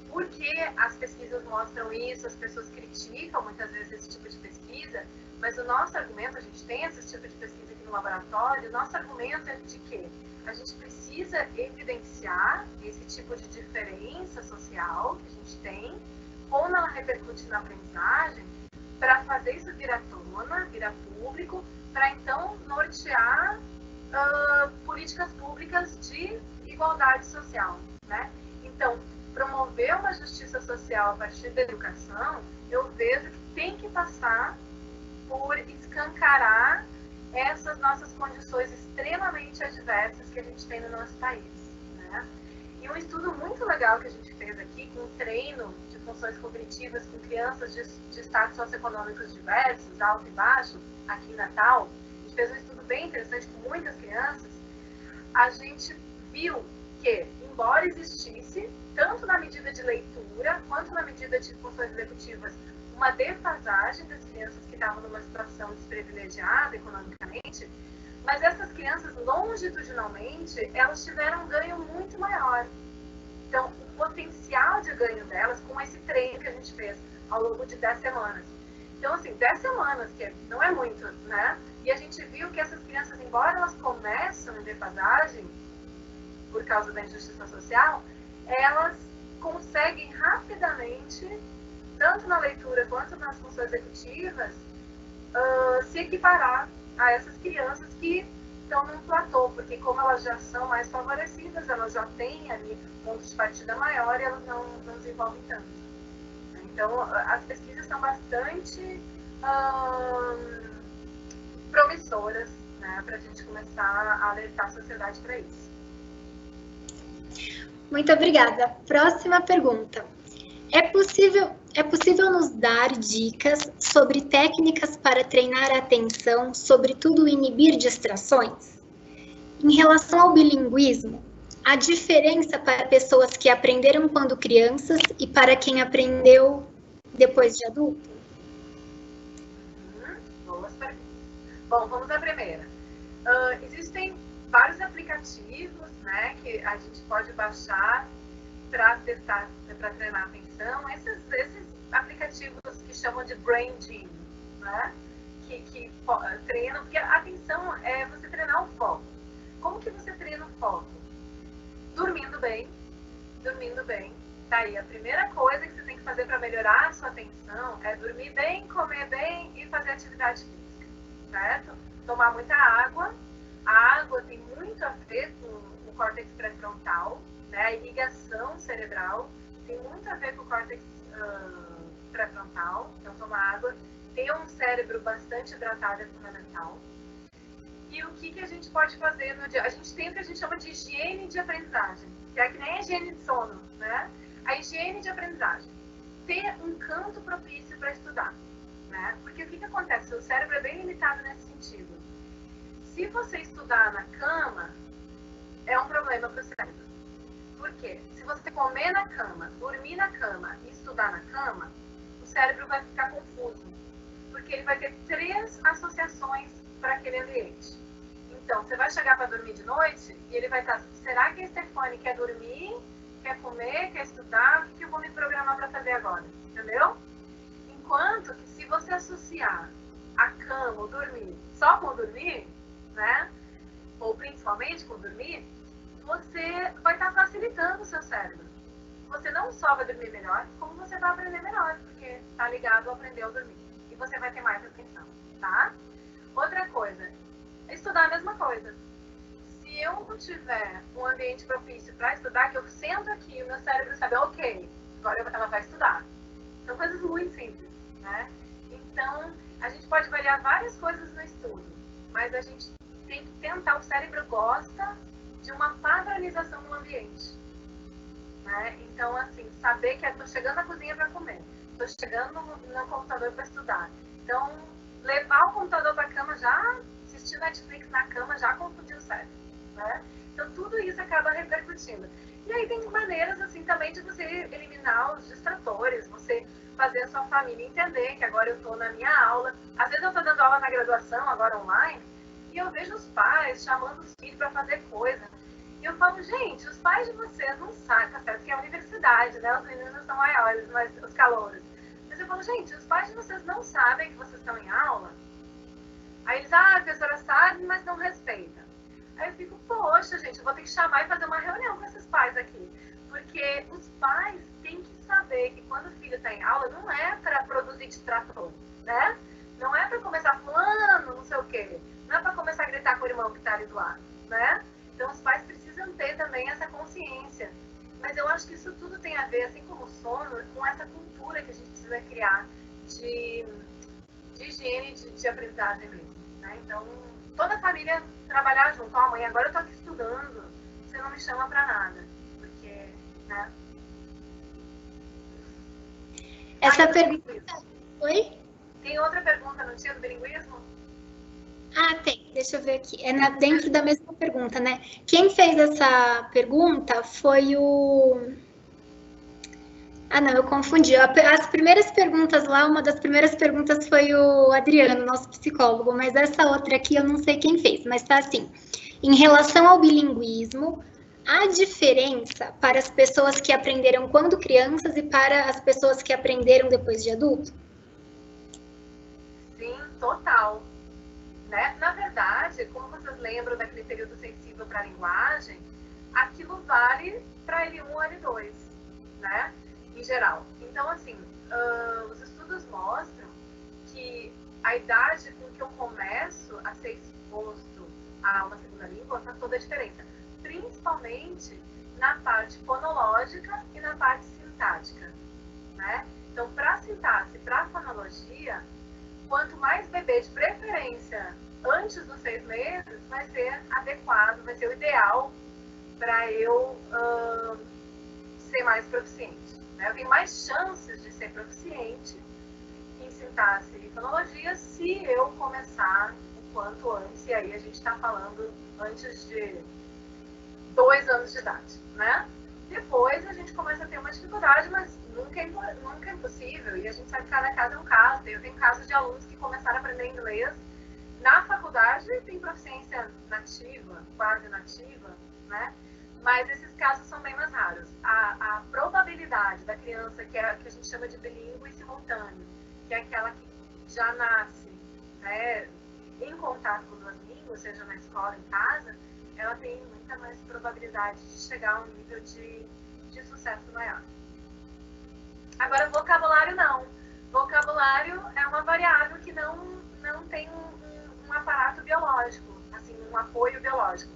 por que as pesquisas mostram isso? As pessoas criticam muitas vezes esse tipo de pesquisa, mas o nosso argumento, a gente tem esse tipo de pesquisa aqui no laboratório, o nosso argumento é de que a gente precisa evidenciar esse tipo de diferença social que a gente tem, como ela repercute na aprendizagem, para fazer isso virar tona, virar público, para então nortear políticas públicas de igualdade social, né? Então, promover uma justiça social a partir da educação, eu vejo que tem que passar por escancarar essas nossas condições extremamente adversas que a gente tem no nosso país, né? E um estudo muito legal que a gente fez aqui, com um treino de funções cognitivas com crianças de estados socioeconômicos diversos, alto e baixo, aqui em Natal, a gente fez um estudo bem interessante com muitas crianças. A gente viu que, embora existisse, tanto na medida de leitura, quanto na medida de funções executivas, uma defasagem das crianças que estavam numa situação desprivilegiada economicamente, mas essas crianças, longitudinalmente, elas tiveram um ganho muito maior. Então, o potencial de ganho delas, com esse treino que a gente fez ao longo de 10 semanas. Então, assim, 10 semanas, que não é muito, né? E a gente viu que essas crianças, embora elas começam em defasagem, por causa da injustiça social, elas conseguem rapidamente, tanto na leitura quanto nas funções executivas, se equiparar a essas crianças que estão num platô, porque como elas já são mais favorecidas, elas já têm ali ponto de partida maior e elas não desenvolvem tanto. Então, as pesquisas são bastante promissoras, né, para a gente começar a alertar a sociedade para isso. Muito obrigada. Próxima pergunta. É possível nos dar dicas sobre técnicas para treinar a atenção, sobretudo inibir distrações? Em relação ao bilinguismo, a diferença para pessoas que aprenderam quando crianças e para quem aprendeu depois de adulto? Boas perguntas. Bom, vamos à primeira. Existem vários aplicativos, né, que a gente pode baixar para testar, para treinar a atenção. Esses aplicativos que chamam de Brain Gym, né, que treinam, porque a atenção é você treinar o foco. Como que você treina o foco? Dormindo bem. Tá aí, a primeira coisa que você tem que fazer para melhorar a sua atenção é dormir bem, comer bem e fazer atividade física, certo? Tomar muita água. A água tem muito a ver com o córtex pré-frontal, né? A irrigação cerebral tem muito a ver com o córtex pré-frontal. Então, tomar água. Ter um cérebro bastante hidratado é fundamental. E o que a gente pode fazer no dia? A gente tem o que a gente chama de higiene de aprendizagem, que é que nem a higiene de sono, né? A higiene de aprendizagem. Ter um canto propício para estudar, né? Porque o que acontece? O cérebro é bem limitado nesse sentido. Se você estudar na cama, é um problema para o cérebro. Por quê? Se você comer na cama, dormir na cama e estudar na cama, o cérebro vai ficar confuso. Porque porque ele vai ter 3 associações para aquele ambiente. Então, você vai chegar para dormir de noite e ele vai estar, será que a Stefani quer dormir, quer comer, quer estudar? O que eu vou me programar para fazer agora? Entendeu? Enquanto que se você associar a cama, o dormir, só com o dormir, né? Ou principalmente com o dormir, você vai estar facilitando o seu cérebro. Você não só vai dormir melhor, como você vai aprender melhor, porque está ligado a aprender a dormir. E você vai ter mais atenção, tá? Outra coisa, estudar a mesma coisa. Se eu não tiver um ambiente propício para estudar, que eu sento aqui e o meu cérebro sabe, ok, agora ela vai estudar. São coisas muito simples, né? Então, a gente pode variar várias coisas no estudo, mas a gente tem que tentar, o cérebro gosta de uma padronização no ambiente. Né? Então, assim, saber que eu estou chegando na cozinha para comer, estou chegando no computador para estudar. Então, levar o computador para a cama já, assistir Netflix na cama já confundiu o cérebro. Né? Então, tudo isso acaba repercutindo. E aí tem maneiras, assim, também de você eliminar os distratores, você fazer a sua família entender que agora eu estou na minha aula. Às vezes eu estou dando aula na graduação, agora online, e eu vejo os pais chamando os filhos para fazer coisa. E eu falo, gente, os pais de vocês não sabem, tá certo que é a universidade, né? Os meninos são maiores, mas os calouros. Mas eu falo, gente, os pais de vocês não sabem que vocês estão em aula? Aí eles, a professora sabe, mas não respeita. Aí eu fico, poxa, gente, eu vou ter que chamar e fazer uma reunião com esses pais aqui. Porque os pais têm que saber que quando o filho está em aula, não é para produzir distrator, né? Não é para começar fulano, não sei o quê. Não é para começar a gritar com o irmão que está ali do lado, né? Então, os pais precisam ter também essa consciência. Mas eu acho que isso tudo tem a ver, assim como o sono, com essa cultura que a gente precisa criar de higiene, de aprendizagem mesmo. Né? Então, toda a família trabalhar junto. Ó, mãe, agora eu tô aqui estudando, você não me chama pra nada. Porque, né? Essa pergunta... Oi? Tem outra pergunta, não tinha, do bilinguismo? Ah, tem. Deixa eu ver aqui. É dentro da mesma pergunta, né? Quem fez essa pergunta foi o... Ah, não, eu confundi. As primeiras perguntas lá, uma das primeiras perguntas foi o Adriano, nosso psicólogo, mas essa outra aqui eu não sei quem fez, mas tá assim. Em relação ao bilinguismo, há diferença para as pessoas que aprenderam quando crianças e para as pessoas que aprenderam depois de adulto? Sim, total. Né? Na verdade, como vocês lembram daquele período sensível para a linguagem, aquilo vale para L1 ou L2, né? Em geral. Então, assim, os estudos mostram que a idade com que eu começo a ser exposto a uma segunda língua faz toda a diferença, principalmente na parte fonológica e na parte sintática, né? Então, para sintaxe, para fonologia, quanto mais bebê, de preferência antes dos 6 meses, vai ser adequado, vai ser o ideal para eu ser mais proficiente. Né? Eu tenho mais chances de ser proficiente em sintaxe e fonologia se eu começar o quanto antes, e aí a gente está falando antes de 2 anos de idade, né? Depois a gente começa a ter uma dificuldade, mas nunca é impossível, e a gente sabe que cada caso é um caso. Eu tenho casos de alunos que começaram a aprender inglês na faculdade e tem proficiência nativa, quase nativa, né? Mas esses casos são bem mais raros. A probabilidade da criança, que a gente chama de bilíngue simultâneo, que é aquela que já nasce, né, em contato com 2 línguas, seja na escola, em casa, ela tem muita mais probabilidade de chegar a um nível de sucesso maior. Agora, vocabulário não. Vocabulário é uma variável que não tem um aparato biológico, assim, um apoio biológico.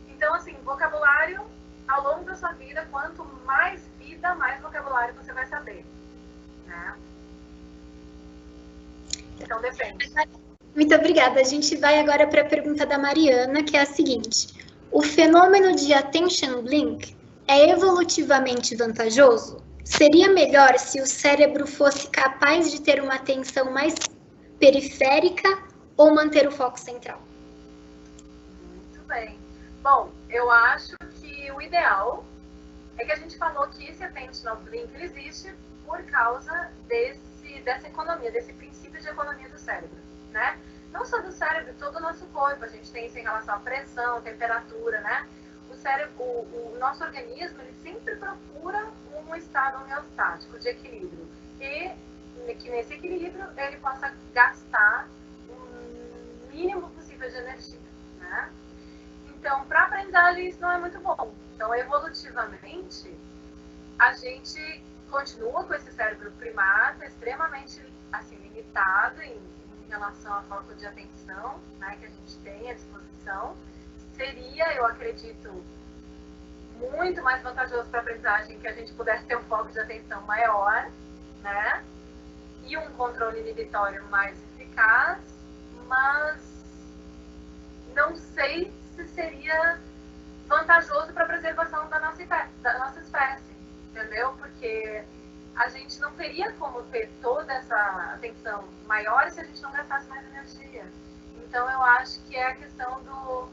Então, assim, vocabulário, ao longo da sua vida, quanto mais vida, mais vocabulário você vai saber, né? Então, depende. Muito obrigada. A gente vai agora para a pergunta da Mariana, que é a seguinte. O fenômeno de attention blink é evolutivamente vantajoso? Seria melhor se o cérebro fosse capaz de ter uma atenção mais periférica ou manter o foco central? Muito bem. Bom, eu acho que o ideal é que a gente falou que esse attentional blink ele existe por causa dessa economia, desse princípio de economia do cérebro, né? Não só do cérebro, todo o nosso corpo. A gente tem isso em relação à pressão, temperatura, né? O cérebro, o nosso organismo, ele sempre procura um estado homeostático de equilíbrio. E que nesse equilíbrio ele possa gastar o mínimo possível de energia, né? Então, para a aprendizagem, isso não é muito bom. Então, evolutivamente, a gente continua com esse cérebro primário extremamente assim, limitado em relação à falta de atenção, né, que a gente tem à disposição. Seria, eu acredito, muito mais vantajoso para a aprendizagem que a gente pudesse ter um foco de atenção maior, né, e um controle inibitório mais eficaz, mas não sei se seria vantajoso para a preservação da nossa espécie, entendeu? Porque a gente não teria como ter toda essa atenção maior se a gente não gastasse mais energia. Então, eu acho que é a questão do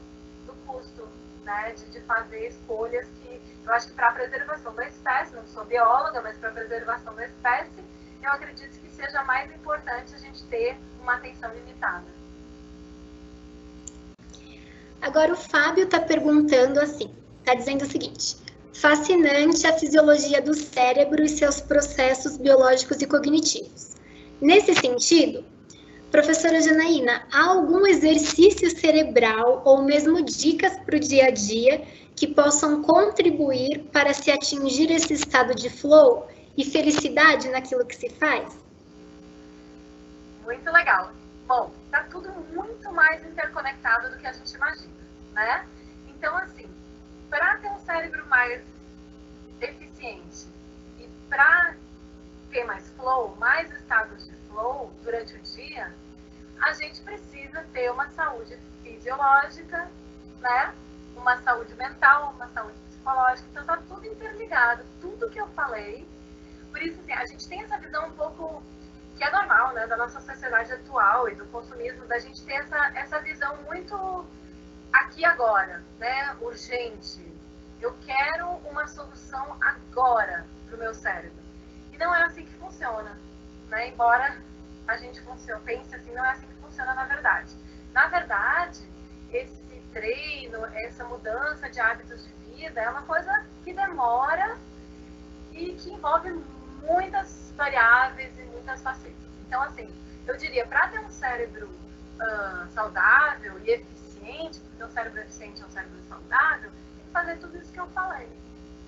custo, né? De fazer escolhas que... Eu acho que para a preservação da espécie, não sou bióloga, mas para a preservação da espécie, eu acredito que seja mais importante a gente ter uma atenção limitada. Agora o Fábio está perguntando assim, está dizendo o seguinte: fascinante a fisiologia do cérebro e seus processos biológicos e cognitivos. Nesse sentido, professora Janaína, há algum exercício cerebral ou mesmo dicas para o dia a dia que possam contribuir para se atingir esse estado de flow e felicidade naquilo que se faz? Muito legal. Bom, está tudo muito mais interconectado do que a gente imagina, né? Então, assim, para ter um cérebro mais eficiente e para ter mais flow, mais estados de flow durante o dia, a gente precisa ter uma saúde fisiológica, né? Uma saúde mental, uma saúde psicológica. Então, está tudo interligado, tudo que eu falei. Por isso, assim, a gente tem essa visão um pouco... que é normal, né, da nossa sociedade atual e do consumismo, da gente ter essa visão muito aqui agora, né, urgente. Eu quero uma solução agora para o meu cérebro. E não é assim que funciona, né, embora a gente pense assim, não é assim que funciona na verdade. Na verdade, esse treino, essa mudança de hábitos de vida é uma coisa que demora e que envolve muitas variáveis e muitas facetas. Então, assim, eu diria, para ter um cérebro saudável e eficiente, porque um cérebro eficiente é um cérebro saudável, tem que fazer tudo isso que eu falei,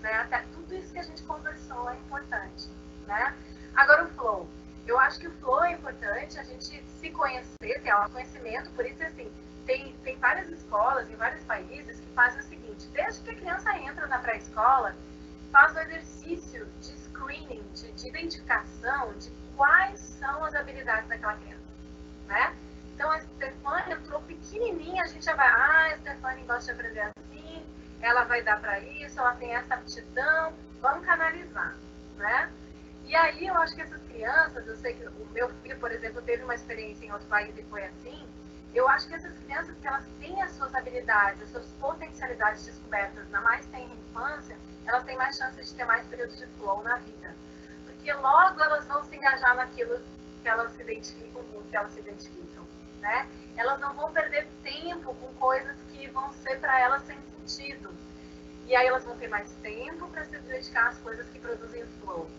né? Até tudo isso que a gente conversou é importante, né? Agora, o flow. Eu acho que o flow é importante, a gente se conhecer, ter autoconhecimento, por isso, assim, tem várias escolas em vários países que fazem o seguinte: desde que a criança entra na pré-escola, faz o exercício de screening, de identificação de quais são as habilidades daquela criança, né? Então, a Stefania entrou pequenininha, a gente já vai, a Stefania gosta de aprender assim, ela vai dar para isso, ela tem essa aptidão, vamos canalizar, né? E aí, eu acho que essas crianças, eu sei que o meu filho, por exemplo, teve uma experiência em outro país e foi assim, eu acho que essas crianças, que elas têm as suas habilidades, as suas potencialidades descobertas na mais tenra infância, elas têm mais chances de ter mais períodos de flow na vida. Porque logo elas vão se engajar naquilo que elas se identificam, com o que elas se identificam, né? Elas não vão perder tempo com coisas que vão ser para elas sem sentido. E aí elas vão ter mais tempo para se dedicar às coisas que produzem flow.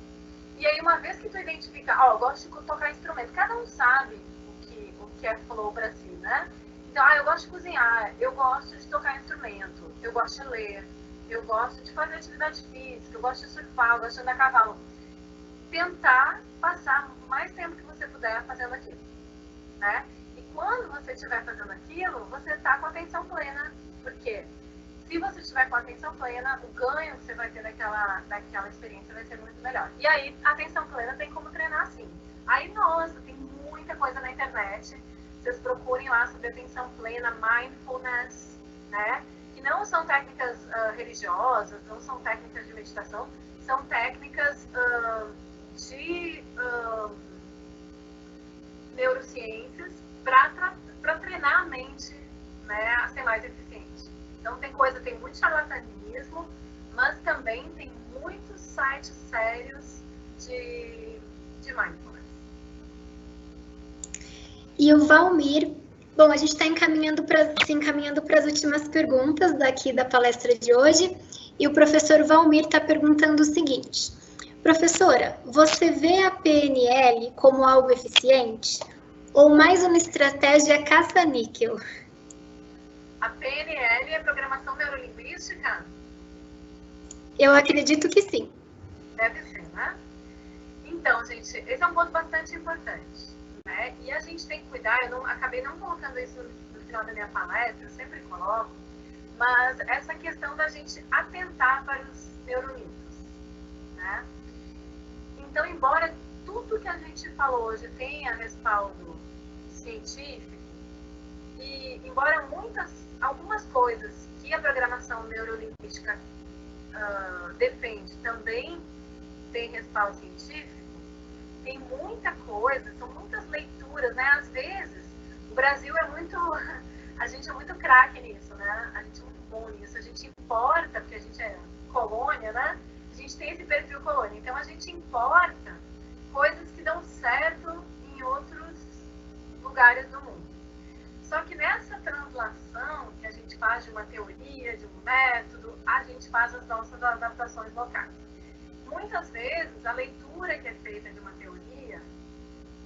E aí, uma vez que tu identifica, eu gosto de tocar instrumento, cada um sabe o que é flow para si, né? Então, eu gosto de cozinhar, eu gosto de tocar instrumento, eu gosto de ler, eu gosto de fazer atividade física, eu gosto de surfar, eu gosto de andar a cavalo. Tentar passar mais tempo que você puder fazendo aquilo, né? E quando você estiver fazendo aquilo, você está com atenção plena, porque se você estiver com atenção plena, o ganho que você vai ter daquela experiência vai ser muito melhor. E aí, a atenção plena tem como treinar assim. Aí, nossa, tem muita coisa na internet, vocês procurem lá sobre atenção plena, mindfulness, né? Que não são técnicas religiosas, não são técnicas de meditação, são técnicas de neurociências para treinar a mente, né, a ser mais eficiente. Então tem muito charlatanismo, mas também tem muitos sites sérios de mindfulness. E o Valmir, bom, a gente está se encaminhando para as últimas perguntas daqui da palestra de hoje, e o professor Valmir está perguntando o seguinte: professora, você vê a PNL como algo eficiente ou mais uma estratégia caça-níquel? A PNL é programação neurolinguística? Eu acredito que sim. Deve ser, né? Então, gente, esse é um ponto bastante importante, né? E a gente tem que cuidar, acabei não colocando isso no final da minha palestra, eu sempre coloco, mas essa questão da gente atentar para os neuronitos, né? Então, embora tudo que a gente falou hoje tenha respaldo científico, e embora algumas coisas que a programação neurolinguística defende também tem respaldo científico, tem muita coisa, são muitas leituras, né? Às vezes, o Brasil a gente é muito craque nisso, né? A gente é muito bom nisso, a gente importa, porque a gente é colônia, né? A gente tem esse perfil colônia, então a gente importa coisas que dão certo em outros lugares do mundo. Só que nessa translação que a gente faz de uma teoria, de um método, a gente faz as nossas adaptações locais. Muitas vezes, a leitura que é feita de uma teoria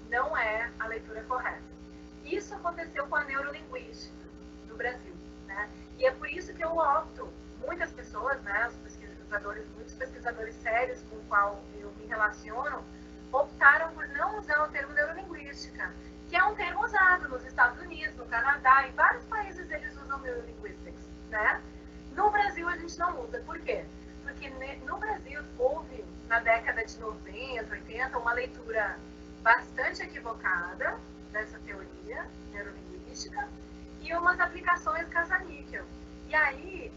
não é a leitura correta. Isso aconteceu com a neurolinguística no Brasil, né? E é por isso que eu opto, muitas pessoas, né, muitos pesquisadores sérios com os quais eu me relaciono, optaram por não usar o termo neurolinguística, que é um termo usado nos Estados Unidos, no Canadá, em vários países eles usam neurolinguistics, né? No Brasil a gente não usa. Por quê? Porque no Brasil houve, na década de 90, 80, uma leitura bastante equivocada dessa teoria neurolinguística e umas aplicações caça-níquel. E aí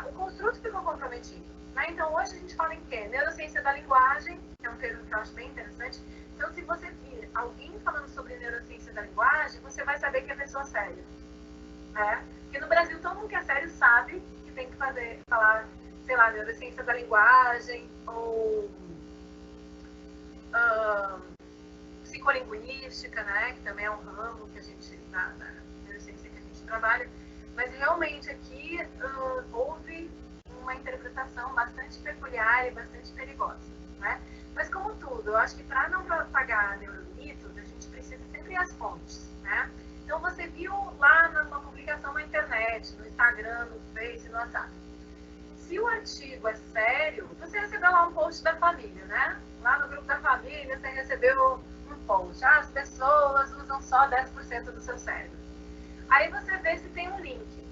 o construto ficou comprometido, né? Então hoje a gente fala em quê? Neurociência da linguagem, que é um termo que eu acho bem interessante. Então, se você vir alguém falando sobre neurociência da linguagem, você vai saber que é pessoa séria, né? Porque no Brasil, todo mundo que é sério sabe que tem que falar, sei lá, neurociência da linguagem ou psicolinguística, né? Que também é um ramo que a gente, na neurociência que a gente trabalha. Mas, realmente, aqui houve uma interpretação bastante peculiar e bastante perigosa, né? Mas, como tudo, eu acho que para não propagar neuronitos, a gente precisa sempre ir às fontes, né? Então, você viu lá numa publicação na internet, no Instagram, no Face, no WhatsApp. Se o artigo é sério, você recebeu lá um post da família, né? Lá no grupo da família, você recebeu um post. As pessoas usam só 10% do seu cérebro. Aí você vê se tem um link.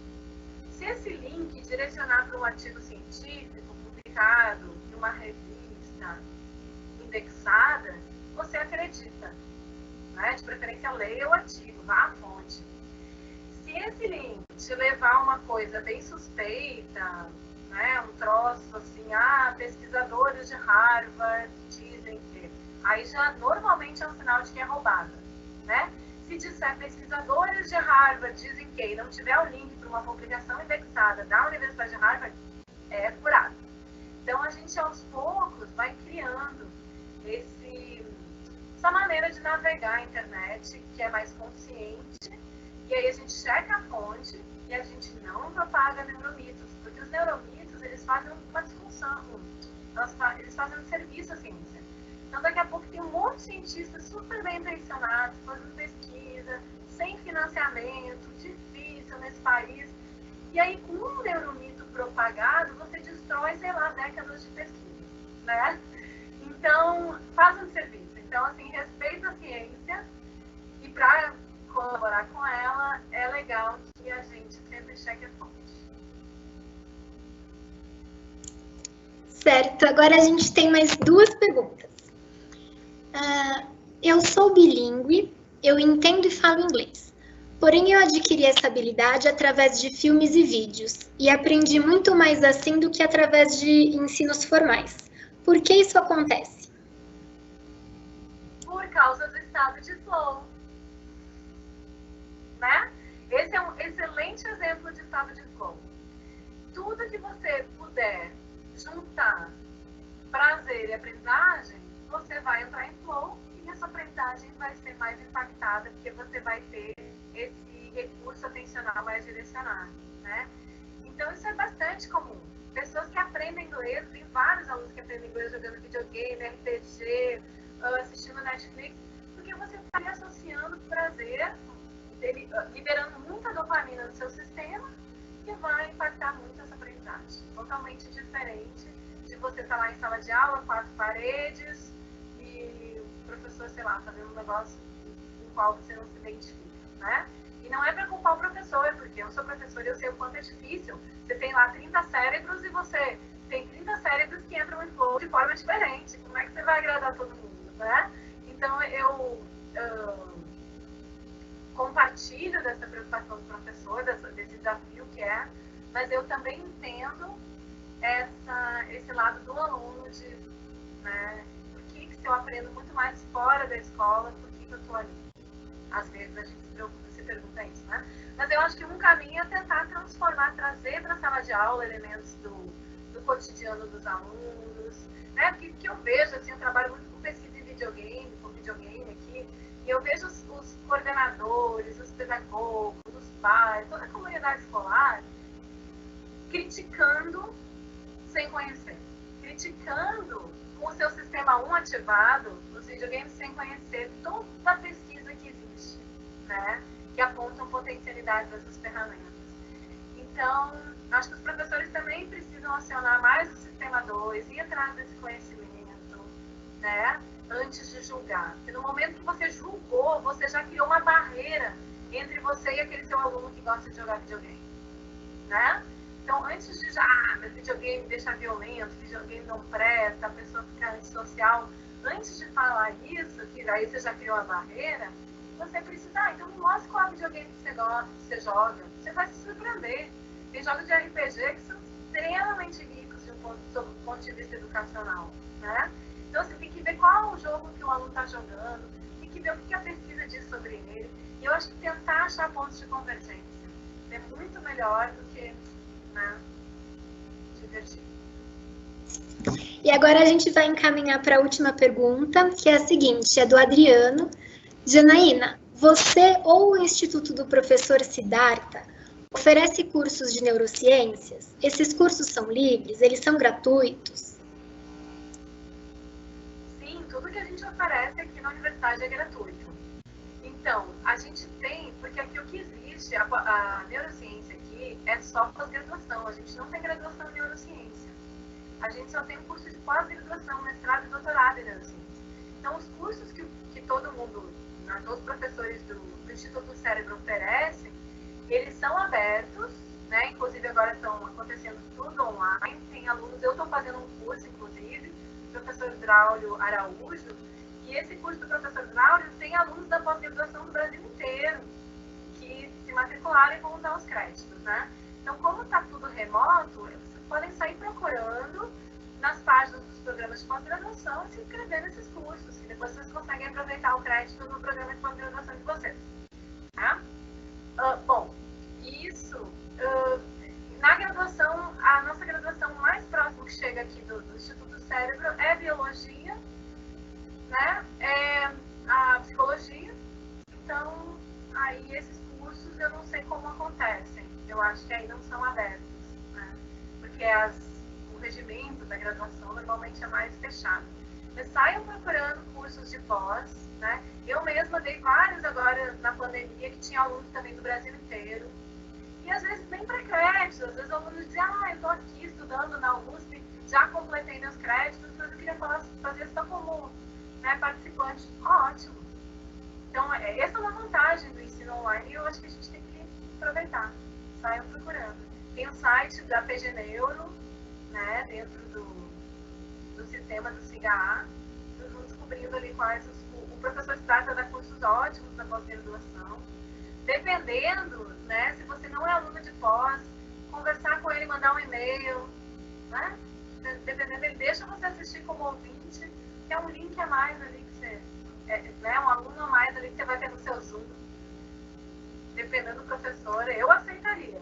Se esse link direcionar para um artigo científico publicado em uma revista indexada, você acredita, né? De preferência, leia o artigo, vá à fonte. Se esse link te levar a uma coisa bem suspeita, né? Um troço assim, pesquisadores de Harvard dizem que, aí já normalmente é um sinal de que é roubada, né? Se disser pesquisadores de Harvard dizem que e não tiver o link para uma publicação indexada da Universidade de Harvard, é furado. Então a gente aos poucos vai criando essa maneira de navegar a internet que é mais consciente, e aí a gente checa a fonte e a gente não propaga neuromitos, porque os neuromitos eles fazem uma disfunção, eles fazem um serviço à ciência. Então daqui a pouco tem um monte de cientistas super bem intencionados, fazendo pesquisa, sem financiamento, difícil nesse país, e aí com um neuromito propagado, você destrói, sei lá, décadas de pesquisa, né? Então, faz um serviço. Então, assim, respeita a ciência e para colaborar com ela, é legal que a gente sempre cheque a fonte. Certo, agora a gente tem mais duas perguntas. Eu sou bilíngue, eu entendo e falo inglês. Porém, eu adquiri essa habilidade através de filmes e vídeos e aprendi muito mais assim do que através de ensinos formais. Por que isso acontece? Por causa do estado de flow, né? Esse é um excelente exemplo de estado de flow. Tudo que você puder juntar prazer e aprendizagem, você vai entrar em flow e sim a sua aprendizagem vai ser mais impactada, porque você vai ter esse recurso atencional mais direcionado, né? Então, isso é bastante comum. Pessoas que aprendem inglês, tem vários alunos que aprendem inglês jogando videogame, RPG, assistindo Netflix, porque você está ali associando prazer, liberando muita dopamina no seu sistema, que vai impactar muito essa aprendizagem. Totalmente diferente de você estar lá em sala de aula, 4 paredes, e o professor, sei lá, fazendo um negócio com o qual você não se identifica, né? E não é para culpar o professor, porque eu sou professora e eu sei o quanto é difícil. Você tem lá 30 cérebros e você tem 30 cérebros que entram em flow de forma diferente. Como é que você vai agradar todo mundo, né? Então, eu compartilho dessa preocupação do professor, desse desafio que é, mas eu também entendo esse lado do aluno de, né, por que se eu aprendo muito mais fora da escola, por que eu estou ali? Às vezes a gente se pergunta isso, né? Mas eu acho que um caminho é tentar transformar, trazer para a sala de aula elementos do cotidiano dos alunos, né? Porque que eu vejo, assim, eu trabalho muito com pesquisa em videogame, com videogame aqui, e eu vejo os coordenadores, os pedagogos, os pais, toda a comunidade escolar criticando sem conhecer, criticando com o seu sistema 1 ativado, os videogames sem conhecer toda a pesquisa que existe, né? Que apontam potencialidades dessas ferramentas. Então, acho que os professores também precisam acionar mais o sistema 2, ir atrás desse conhecimento, né? Antes de julgar. Porque no momento que você julgou, você já criou uma barreira entre você e aquele seu aluno que gosta de jogar videogame, né? Então, antes de já, meu videogame deixa violento, videogame não presta, a pessoa fica antissocial, antes de falar isso, que daí você já criou a barreira, você precisa, então me mostra qual videogame que você gosta, que você joga, você vai se surpreender. Tem jogos de RPG que são extremamente ricos sob o ponto de vista educacional, né? Então, você tem que ver qual o jogo que o aluno está jogando, tem que ver o que a pesquisa diz sobre ele, e eu acho que tentar achar pontos de convergência é muito melhor do que, né, divertir. E agora a gente vai encaminhar para a última pergunta, que é a seguinte, é do Adriano. Janaína, você ou o Instituto do Professor Siddhartha oferece cursos de neurociências? Esses cursos são livres? Eles são gratuitos? Sim, tudo que a gente oferece aqui na universidade é gratuito. Então, a gente tem, porque aqui o que existe, a neurociência aqui é só pós-graduação, a gente não tem graduação em neurociência. A gente só tem um curso de pós-graduação, mestrado e doutorado em neurociência. Então, os cursos que todo mundo, todos os professores do Instituto do Cérebro oferecem, eles são abertos, né? Inclusive agora estão acontecendo tudo online, tem alunos, eu estou fazendo um curso, inclusive, do professor Braulio Araújo, e esse curso do professor Braulio tem alunos da pós-graduação do Brasil inteiro, que se matricularam e vão dar os créditos, né? Então, como está tudo remoto, vocês podem sair procurando nas páginas dos programas de pós-graduação e se inscrever nesses cursos, que depois vocês conseguem aproveitar o crédito no programa de pós-graduação de vocês. Tá? Bom, isso, na graduação, a nossa graduação mais próxima que chega aqui do Instituto do Cérebro é biologia, né? É a psicologia. Então, aí esses cursos eu não sei como acontecem. Eu acho que aí não são abertos, né? Porque o regimento da graduação normalmente é mais fechado. Mas saiam procurando cursos de pós, né? Eu mesma dei vários agora na pandemia, que tinha alunos também do Brasil inteiro. E às vezes nem para créditos, às vezes o aluno dizia, eu estou aqui estudando na USP, já completei meus créditos, mas eu queria fazer só como, né, participante. Ótimo! Então, essa é uma vantagem do ensino online e eu acho que a gente tem que aproveitar. Saiam procurando. Tem o site da PG Neuro, né, dentro do sistema do SIGA-A. Vocês vão descobrindo ali quais o professor Siddhartha dá cursos ótimos na pós-graduação. Dependendo, né, se você não é aluno de pós, conversar com ele, mandar um e-mail, né? Dependendo, ele deixa você assistir como ouvinte, que é um link a mais ali que você, né, um aluno a mais ali que você vai ter no seu Zoom. Dependendo do professor, eu aceitaria.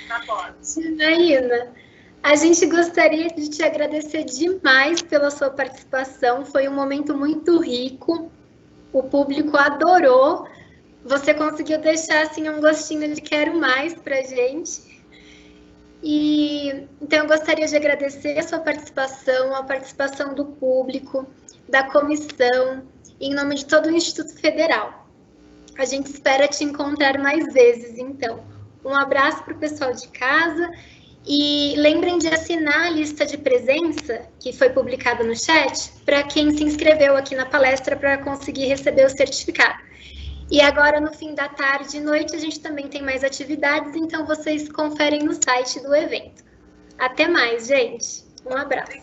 Na pós. Janaína, A gente gostaria de te agradecer demais pela sua participação. Foi um momento muito rico. O público adorou. Você conseguiu deixar assim um gostinho de quero mais para gente. Então eu gostaria de agradecer a sua participação, a participação do público, da comissão, em nome de todo o Instituto Federal. A gente espera te encontrar mais vezes, então. Um abraço para o pessoal de casa. E lembrem de assinar a lista de presença, que foi publicada no chat, para quem se inscreveu aqui na palestra para conseguir receber o certificado. E agora, no fim da tarde e noite, a gente também tem mais atividades, então vocês conferem no site do evento. Até mais, gente. Um abraço.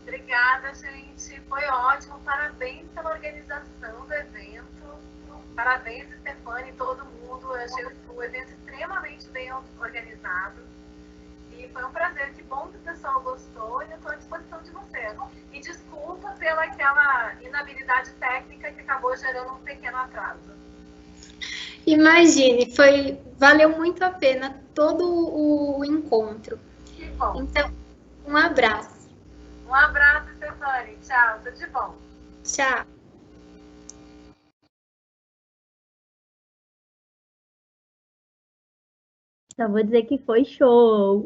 Obrigada, gente. Foi ótimo. Parabéns pela organização do evento. Parabéns, Stefane e todo mundo. Eu achei o evento extremamente bem organizado. E foi um prazer, que bom que o pessoal gostou e eu estou à disposição de vocês. E desculpa pela aquela inabilidade técnica que acabou gerando um pequeno atraso. Imagine, valeu muito a pena todo o encontro. Que bom. Então, um abraço. Um abraço, Stefane. Tchau, tudo de bom. Tchau. Só vou dizer que foi show.